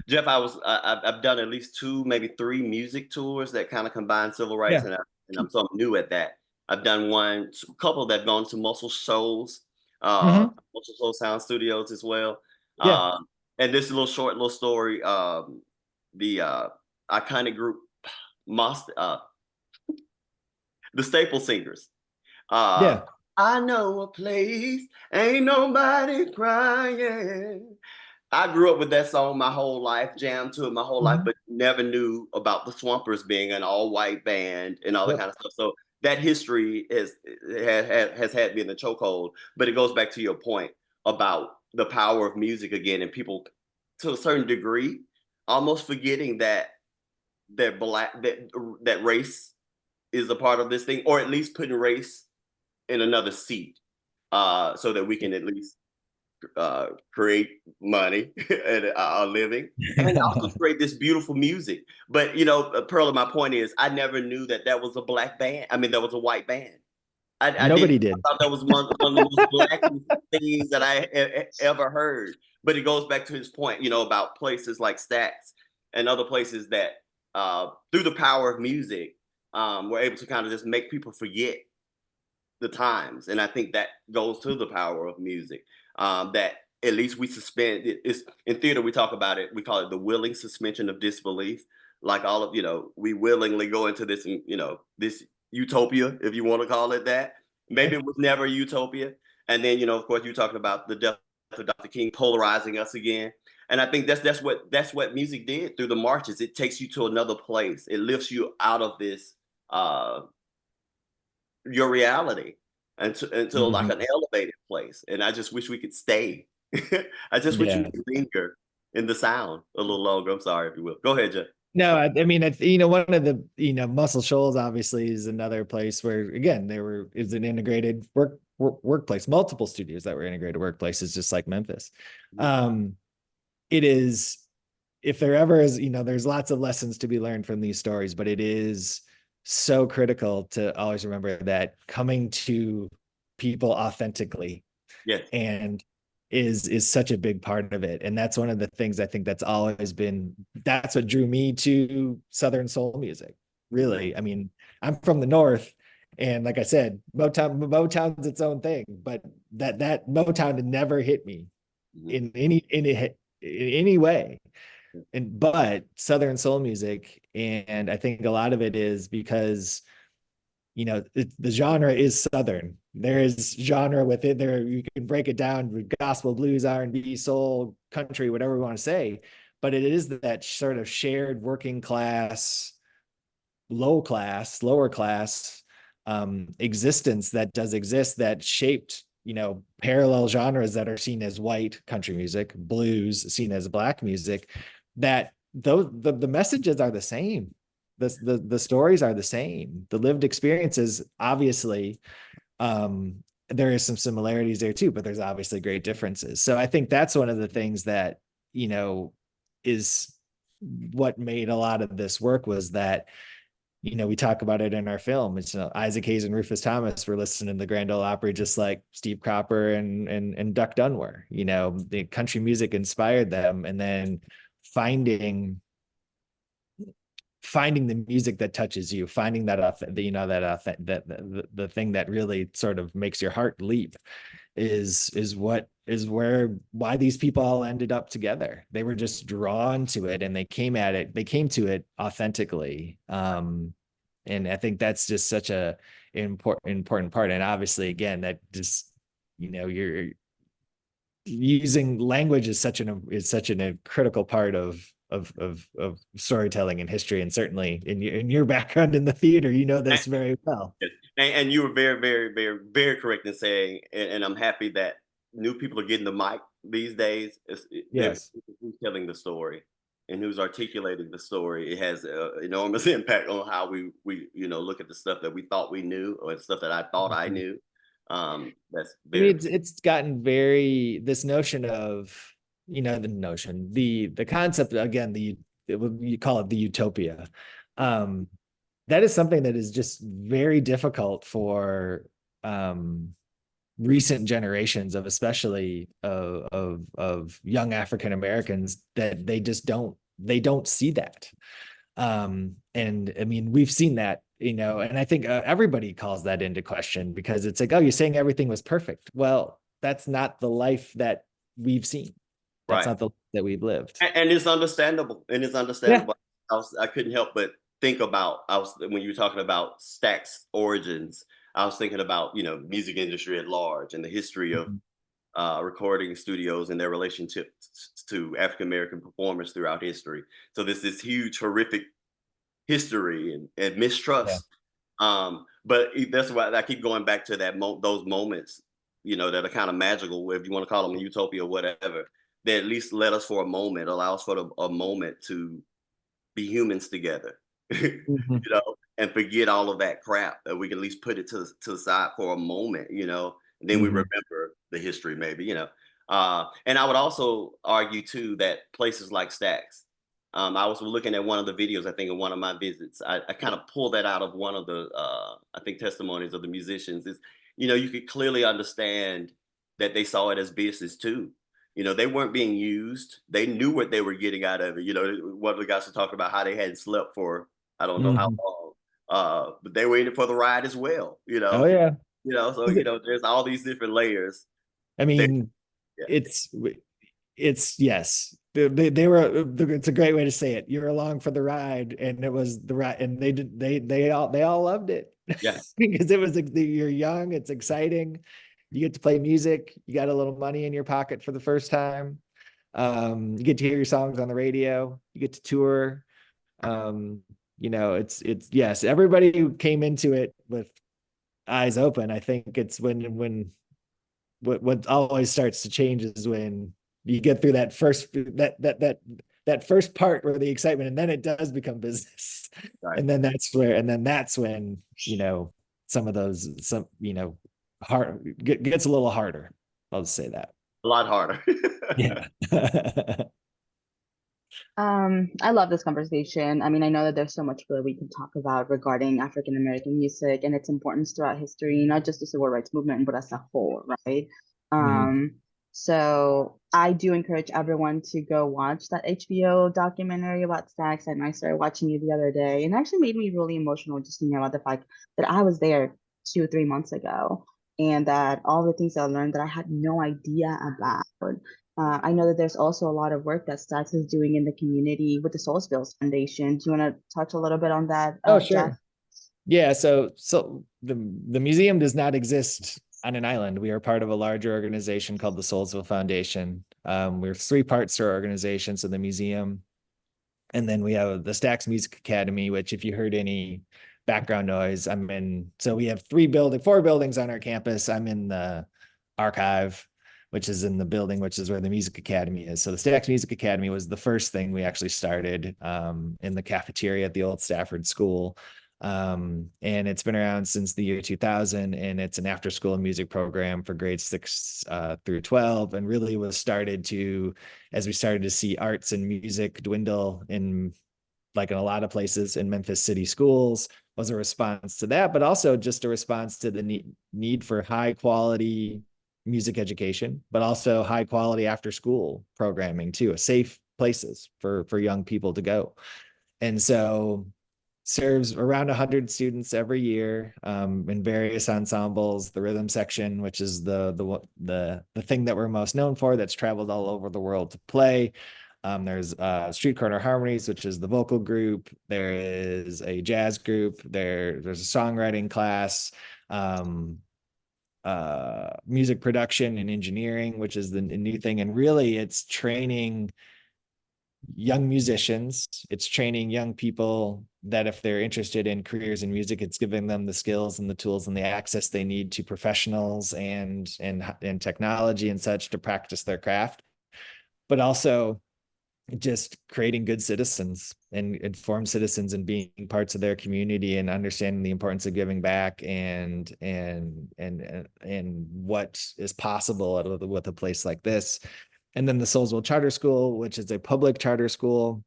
Speaker 2: Jeff, I've done at least 2, maybe 3 music tours that kind of combine civil rights,
Speaker 3: Yeah.
Speaker 2: and I'm new at that. I've done a couple that have gone to Muscle Shoals, Muscle Shoals Sound Studios as well.
Speaker 3: Yeah.
Speaker 2: And this little story, the iconic group, the Staple Singers.
Speaker 3: Yeah.
Speaker 2: I know a place, ain't nobody crying. I grew up with that song my whole life, jammed to it my whole life, but never knew about the Swampers being an all-white band and all that kind of stuff. So that history has had me in the chokehold. But it goes back to your point about the power of music again, and people, to a certain degree, almost forgetting that that race is a part of this thing, or at least putting race in another seat, so that we can at least create money and a living, and also create this beautiful music. But Pearl, my point is, I never knew that was a black band. I mean, that was a white band.
Speaker 3: Nobody did.
Speaker 2: I thought that was one of the most black things that I ever heard. But it goes back to his point, about places like Stax and other places that, through the power of music, we're able to kind of just make people forget the times. And I think that goes to the power of music, that at least we suspend it's in theater. We talk about it. We call it the willing suspension of disbelief. Like all of, we willingly go into this, this utopia, if you want to call it that. Maybe it was never a utopia. And then, of course, you're talking about the death of Dr. King polarizing us again. And I think that's what music did through the marches. It takes you to another place. It lifts you out of this your reality into like
Speaker 3: Mhm.
Speaker 2: an elevated place. And I just wish we could stay. I just wish we
Speaker 3: Yeah.
Speaker 2: could linger in the sound a little longer. I'm sorry if you will. Go ahead, Jeff.
Speaker 3: No, I mean, one of the, Muscle Shoals obviously is another place where, again, is an integrated workplace, multiple studios that were integrated workplaces, just like Memphis. Um, it is, if there ever is, there's lots of lessons to be learned from these stories, but it is so critical to always remember that coming to people authentically
Speaker 2: Yes.
Speaker 3: and is such a big part of it. And that's one of the things I think that's what drew me to Southern soul music. Really. I mean, I'm from the North, and like I said, Motown's its own thing, but that Motown had never hit me
Speaker 2: Mhm.
Speaker 3: in any way. But Southern soul music, and I think a lot of it is because the genre is Southern. There is genre within there. You can break it down with gospel, blues, R&B, soul, country, whatever we want to say. But it is that sort of shared working class, lower class existence that does exist, that shaped, parallel genres that are seen as white country music, blues seen as black music, that the messages are the same. The stories are the same. The lived experiences, obviously, there is some similarities there too, but there's obviously great differences. So I think that's one of the things that, is what made a lot of this work, was that, we talk about it in our film. It's, Isaac Hayes and Rufus Thomas were listening to the Grand Ole Opry just like Steve Cropper and Duck Dunn were. The country music inspired them, and then finding the music that touches you, finding that the thing that really sort of makes your heart leap why these people all ended up together. They were just drawn to it, and they came to it authentically. And I think that's just such a important part. And obviously, again, that just, you're using language is such a critical part of storytelling and history. And certainly in your background in the theater, this very well.
Speaker 2: Yes. And you were very, very, very, very correct in saying, and I'm happy that new people are getting the mic these days.
Speaker 3: Yes.
Speaker 2: Who's telling the story and who's articulating the story. It has an enormous impact on how we look at the stuff that we thought we knew, or the stuff that I thought I knew. That's
Speaker 3: I mean,
Speaker 2: very
Speaker 3: it's gotten this notion of, the concept, again, you call it the utopia. That is something that is just very difficult for recent generations of, especially of young African Americans, that they don't see that. And I mean, we've seen that, and I think everybody calls that into question, because it's like, oh, you're saying everything was perfect. Well, that's not the life that we've seen. That's
Speaker 2: right.
Speaker 3: not the life that we've lived.
Speaker 2: And it's understandable. And it's
Speaker 3: Yeah.
Speaker 2: understandable. I couldn't help but think about, when you were talking about Stax origins, I was thinking about, music industry at large and the history of
Speaker 3: Mhm.
Speaker 2: recording studios and their relationship to African American performers throughout history. So there's this huge horrific history and
Speaker 3: Yeah.
Speaker 2: mistrust. But that's why I keep going back to those moments, that are kind of magical, if you want to call them a utopia or whatever. That at least let us for a moment, allows for a moment to be humans together,
Speaker 3: Mhm.
Speaker 2: and forget all of that crap. That we can at least put it to the side for a moment, and then we
Speaker 3: Mhm.
Speaker 2: remember the history, maybe. And I would also argue too that places like Stacks. I was looking at one of the videos, I think, in one of my visits. I kind of pulled that out of one of the, I think, testimonies of the musicians. Is you could clearly understand that they saw it as business too. They weren't being used. They knew what they were getting out of it. One of the guys were talking about how they hadn't slept for I don't know how
Speaker 3: Mhm.
Speaker 2: long, but they were in it for the ride as well.
Speaker 3: Oh yeah.
Speaker 2: So there's all these different layers.
Speaker 3: I
Speaker 2: There,
Speaker 3: mean,
Speaker 2: yeah,
Speaker 3: it's yes. They were. It's a great way to say it. You're along for the ride, and it was the ride, and they all loved it
Speaker 2: yeah,
Speaker 3: because it was you're young, it's exciting, you get to play music, you got a little money in your pocket for the first time. You get to hear your songs on the radio, you get to tour. It's yes, everybody who came into it with eyes open. I think it's when what always starts to change is when you get through that first part where the excitement, and then it does become business.
Speaker 2: Right.
Speaker 3: And then that's when, some of those, hard gets a little harder. I'll just say that.
Speaker 2: A lot harder.
Speaker 3: Yeah.
Speaker 1: I love this conversation. I mean, I know that there's so much that we can talk about regarding African American music and its importance throughout history, not just the civil rights movement, but as a whole, right?
Speaker 3: Mhm.
Speaker 1: Um, so I do encourage everyone to go watch that HBO documentary about Stax. I know I started watching it the other day, and it actually made me really emotional just thinking about the fact that I was there 2 or 3 months ago, and that all the things I learned that I had no idea about. I know that there's also a lot of work that Stats is doing in the community with the Soulsbills Foundation. Do you want to touch a little bit on that,
Speaker 3: Oh,
Speaker 1: Jeff?
Speaker 3: sure. Yeah, so the museum does not exist on an island. We are part of a larger organization called the Soulsville Foundation. We're three parts to our organization. So the museum, and then we have the Stax Music Academy, which if you heard any background noise, I'm in. So we have four buildings on our campus. I'm in the archive, which is in the building, which is where the Music Academy is. So the Stax Music Academy was the first thing we actually started in the cafeteria at the old Stafford School. And it's been around since the year 2000, and it's an after school music program for grades 6 through 12, and really was started as we started to see arts and music dwindle in a lot of places in Memphis city schools, was a response to that, but also just a response to the need for high quality music education, but also high quality after school programming too, safe places for young people to go. And so serves around 100 students every year in various ensembles. The rhythm section, which is the thing that we're most known for, that's traveled all over the world to play. There's Street Corner Harmonies, which is the vocal group. There is a jazz group. There's a songwriting class. Music production and engineering, which is the new thing. And really, it's training young musicians. It's training young people that if they're interested in careers in music, it's giving them the skills and the tools and the access they need to professionals and technology and such to practice their craft, but also just creating good citizens and informed citizens and being parts of their community and understanding the importance of giving back and what is possible with a place like this. And then the Soulsville Charter School, which is a public charter school,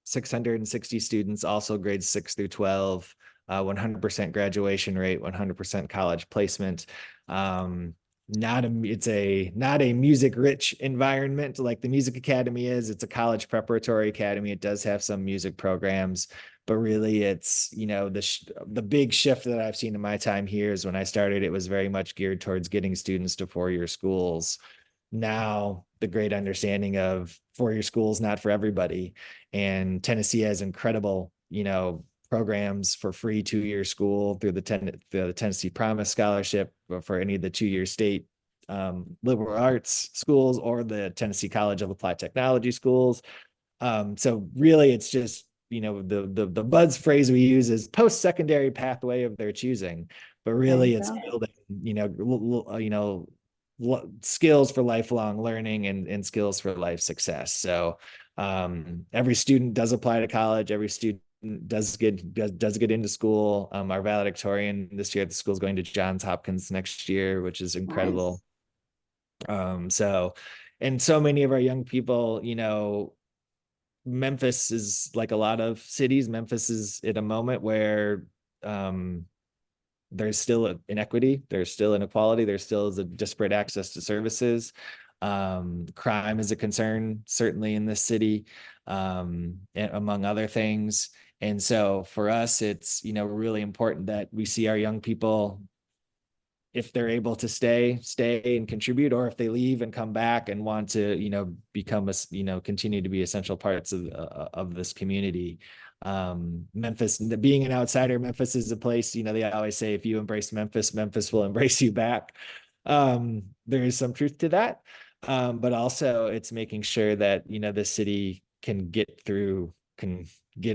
Speaker 3: 660 students, also grades 6 through 12, 100% graduation rate, 100% college placement. Not a music rich environment like the Music Academy is. It's a college preparatory academy. It does have some music programs, but really it's, the big shift that I've seen in my time here is when I started, it was very much geared towards getting students to four-year schools. Now the great understanding of four-year schools not for everybody, and Tennessee has incredible programs for free two-year school through the Tennessee Promise Scholarship for any of the two-year state liberal arts schools or the Tennessee College of Applied Technology schools. So really it's just the buzz phrase we use is post-secondary pathway of their choosing, but
Speaker 1: There you
Speaker 3: really it's
Speaker 1: go.
Speaker 3: building skills for lifelong learning and skills for life success. So every student does apply to college. Every student does get into school. Our valedictorian this year at the school is going to Johns Hopkins next year, which is incredible.
Speaker 1: Nice.
Speaker 3: And so many of our young people, Memphis is like a lot of cities. Memphis is at a moment where there's still inequity, there's still inequality, there still is a disparate access to services. Crime is a concern, certainly in this city, among other things. And so for us, it's really important that we see our young people, if they're able to stay and contribute, or if they leave and come back and want to become continue to be essential parts of this community. Memphis, being an outsider, Memphis is a place, they always say if you embrace Memphis, Memphis will embrace you back. There is some truth to that. But also it's making sure that, the city can get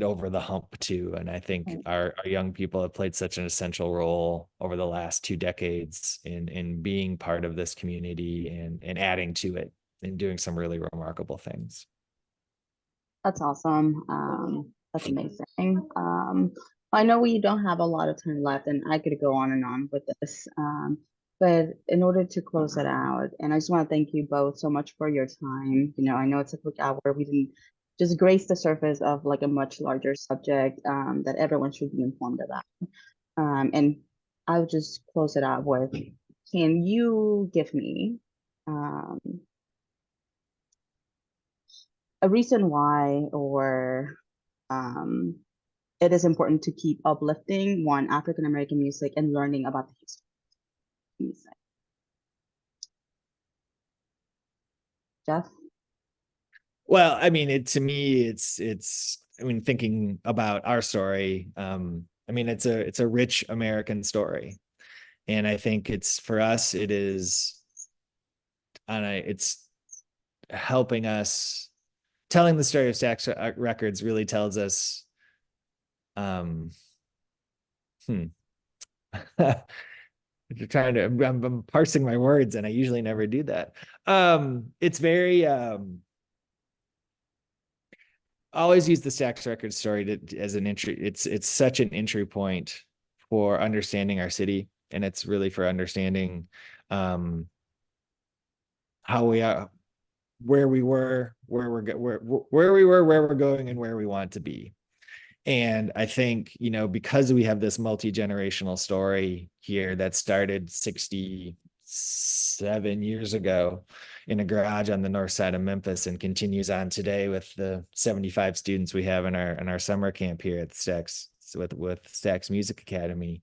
Speaker 3: over the hump too. And I think
Speaker 1: Right.
Speaker 3: our young people have played such an essential role over the last 2 decades in being part of this community and adding to it and doing some really remarkable things.
Speaker 1: That's awesome. That's amazing. I know we don't have a lot of time left, and I could go on and on with this. But in order to close it out, and I just want to thank you both so much for your time. I know it's a quick hour. We didn't just grace the surface of like a much larger subject that everyone should be informed about. And I would just close it out with, can you give me um, a reason why or um, it is important to keep uplifting one African American music and learning about the history of music. Jeff?
Speaker 3: Well, I mean, to me, I mean, thinking about our story, I mean, it's a rich American story. And I think for us, it's helping us. Telling the story of Stax Records really tells us, um, hmm, I'm parsing my words, and I usually never do that. It's very, always use the Stax Records story as an entry. It's such an entry point for understanding our city, and it's really for understanding, how we are, where we were, where we're going, and where we want to be. And I think, because we have this multi-generational story here that started 67 years ago in a garage on the north side of Memphis and continues on today with the 75 students we have in our summer camp here at Stax with Stax Music Academy,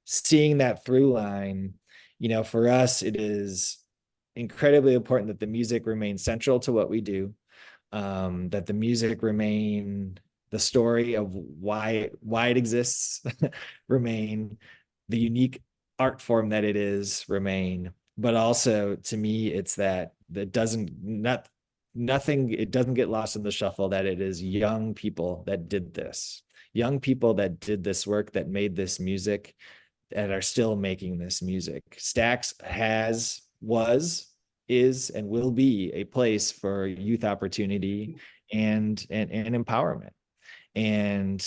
Speaker 3: seeing that through line, for us, it is incredibly important that the music remains central to what we do, that the music remain the story of why it exists, remain the unique art form that it is, remain. But also, to me, it's that nothing, it doesn't get lost in the shuffle that it is young people that did this, work, that made this music, that are still making this music. Stax is, and will be a place for youth opportunity and empowerment. And,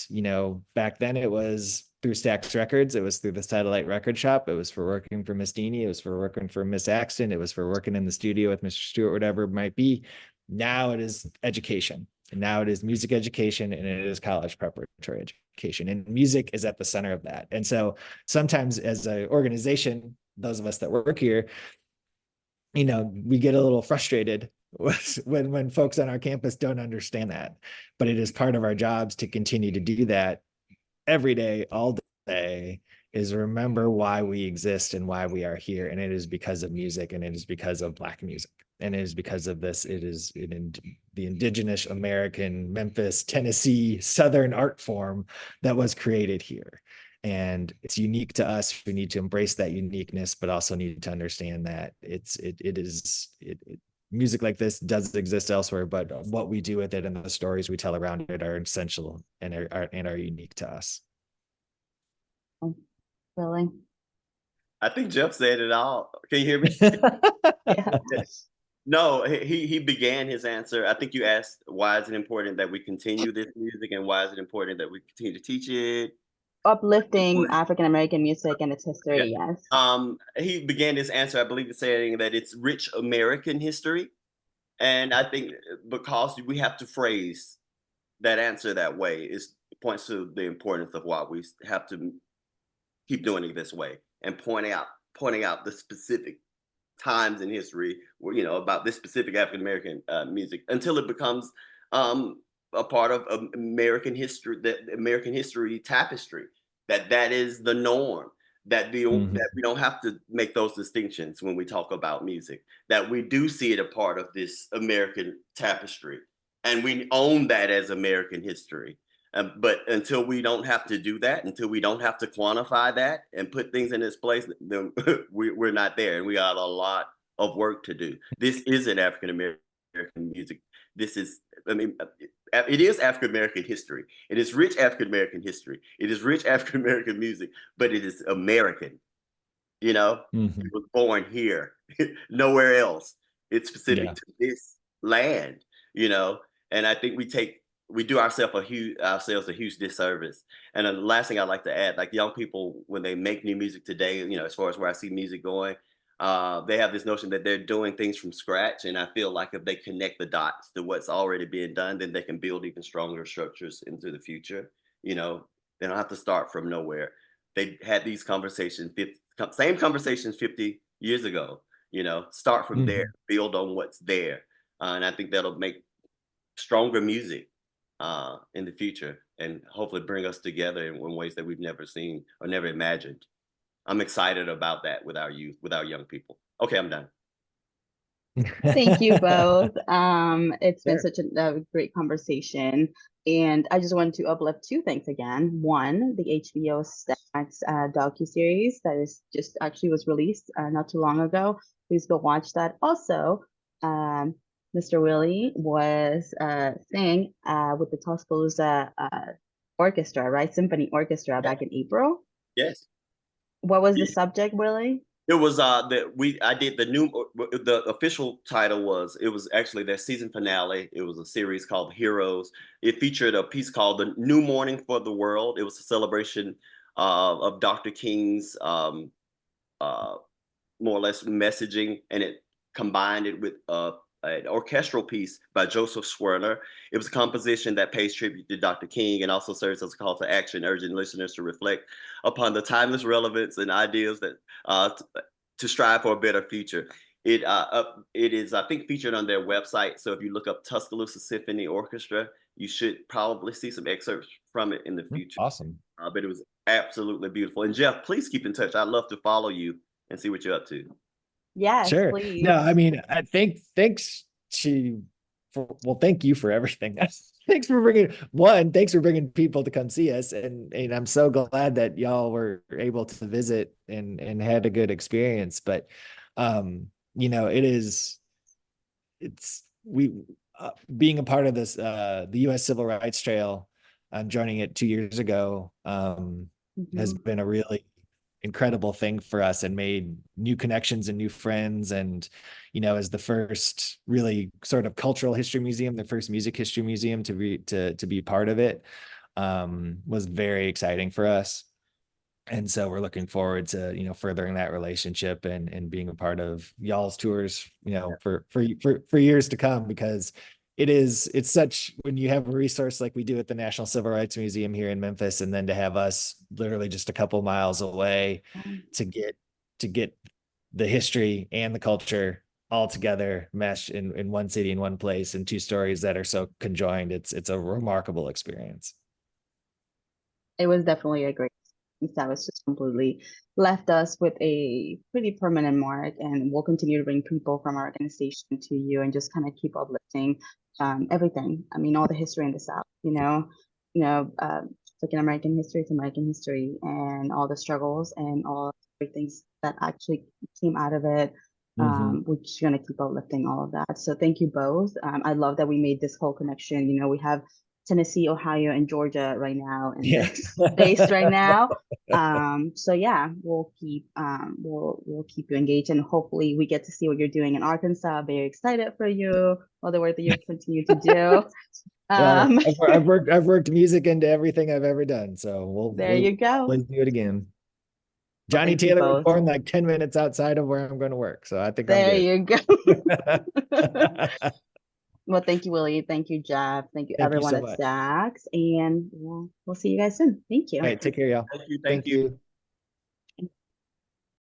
Speaker 3: back then it was through Stax Records, it was through the Satellite Record Shop, it was for working for Miss Deanie, it was for working for Miss Axton, it was for working in the studio with Mr. Stewart, whatever it might be. Now it is education. And now it is music education, and it is college preparatory education. And music is at the center of that. And so sometimes as an organization, those of us that work here, we get a little frustrated when folks on our campus don't understand that. But it is part of our jobs to continue to do that every day, all day, is remember why we exist and why we are here. And it is because of music, and it is because of Black music. And it is because of this, the indigenous American Memphis, Tennessee, Southern art form that was created here. And it's unique to us. We need to embrace that uniqueness, but also need to understand that music like this does exist elsewhere, but what we do with it and the stories we tell around it are essential and are unique to us.
Speaker 1: Oh, really?
Speaker 2: I think Jeff said it all. Can you hear me?
Speaker 1: Yeah.
Speaker 2: No, he began his answer. I think you asked, why is it important that we continue this music, and why is it important that we continue to teach it?
Speaker 1: Uplifting African American music and its
Speaker 2: Yeah.
Speaker 1: history, yes.
Speaker 2: He began his answer, I believe, saying that it's rich American history. And I think because we have to phrase that answer that way, it points to the importance of why we have to keep doing it this way, and pointing out the specific times in history where, about this specific African American music, until it becomes a part of American history, the American history tapestry. That is the norm. That we don't have to make those distinctions when we talk about music. That we do see it a part of this American tapestry, and we own that as American history. But until we don't have to do that, until we don't have to quantify that and put things in its place, then we're not there, and we got a lot of work to do. This isn't African American music. This is, I mean, it is African American history. It is rich African American history. It is rich African American music, but it is American. You know, it was born here, nowhere else. It's specific
Speaker 3: Yeah.
Speaker 2: to this land, you know. And I think we do ourselves a huge disservice. And the last thing I'd like to add, like young people, when they make new music today, you know, as far as where I see music going, they have this notion that they're doing things from scratch. And I feel like if they connect the dots to what's already being done, then they can build even stronger structures into the future. You know, they don't have to start from nowhere. They had these conversations, same conversations 50 years ago. You know, start from there, build on what's there. And I think that'll make stronger music in the future and hopefully bring us together in ways that we've never seen or never imagined. I'm excited about that with our youth, with our young people. Okay, I'm done.
Speaker 1: Thank you both. It's been
Speaker 3: Sure.
Speaker 1: such a great conversation. And I just wanted to uplift two things again. One, the HBO Stacks docu-series that is just actually was released not too long ago. Please go watch that. Also, Mr. Willie was singing with the Tuscaloosa Orchestra, right? Symphony Orchestra
Speaker 2: Yeah.
Speaker 1: back in April.
Speaker 2: Yes.
Speaker 1: What was the subject, Willie?
Speaker 2: It was that I did the official title was, it was actually their season finale. It was a series called Heroes. It featured a piece called The New Morning for the World. It was a celebration of Dr. King's uh, more or less messaging, and it combined it with an orchestral piece by Joseph Swerner. It was a composition that pays tribute to Dr. King and also serves as a call to action, urging listeners to reflect upon the timeless relevance and ideas that to strive for a better future. It is, I think, featured on their website. So if you look up Tuscaloosa Symphony Orchestra, you should probably see some excerpts from it in the future.
Speaker 3: Awesome.
Speaker 2: But it was absolutely beautiful. And Jeff, please keep in touch. I'd love to follow you and see what you're up to.
Speaker 1: Yes,
Speaker 3: Sure.
Speaker 1: please.
Speaker 3: No, I mean, I think thanks thank you for everything. Thanks for bringing people to come see us. And I'm so glad that y'all were able to visit and had a good experience. But, you know, we being a part of this, the U.S. Civil Rights Trail, joining it 2 years ago, has been a really incredible thing for us and made new connections and new friends. And, you know, as the first really sort of cultural history museum, the first music history museum to be part of it, was very exciting for us. And so we're looking forward to, you know, furthering that relationship and being a part of y'all's tours, you know, for years to come, because it's such, when you have a resource like we do at the National Civil Rights Museum here in Memphis, and then to have us literally just a couple miles away to get the history and the culture all together meshed in one city, in one place, and two stories that are so conjoined. It's a remarkable experience.
Speaker 1: It was definitely a great experience that was just completely left us with a pretty permanent mark, and we'll continue to bring people from our organization to you and just kind of keep uplifting everything. I mean, all the history in the South, African American history is American history, and all the struggles and all the great things that actually came out of it. We're just going to keep uplifting all of that. So thank you both. I love that we made this whole connection. You know, we have Tennessee, Ohio, and Georgia right now in this space right now. So yeah, we'll keep you engaged, and hopefully we get to see what you're doing in Arkansas. Very excited for you, all the work that you continue to do.
Speaker 3: Well, I've worked music into everything I've ever done, so
Speaker 1: there you go.
Speaker 3: let's do it again.
Speaker 1: Well,
Speaker 3: Johnny Taylor was born like 10 minutes outside of where I'm going to work, so I think
Speaker 1: there
Speaker 3: I'm good.
Speaker 1: You go. Well, thank you, Willie. Thank you, Jeff. Thank you,
Speaker 3: Thank you
Speaker 1: everyone
Speaker 3: so
Speaker 1: at
Speaker 3: much.
Speaker 1: Stacks. And we'll see you guys soon. Thank you.
Speaker 3: All right, take care, y'all.
Speaker 2: Thank you.
Speaker 3: You.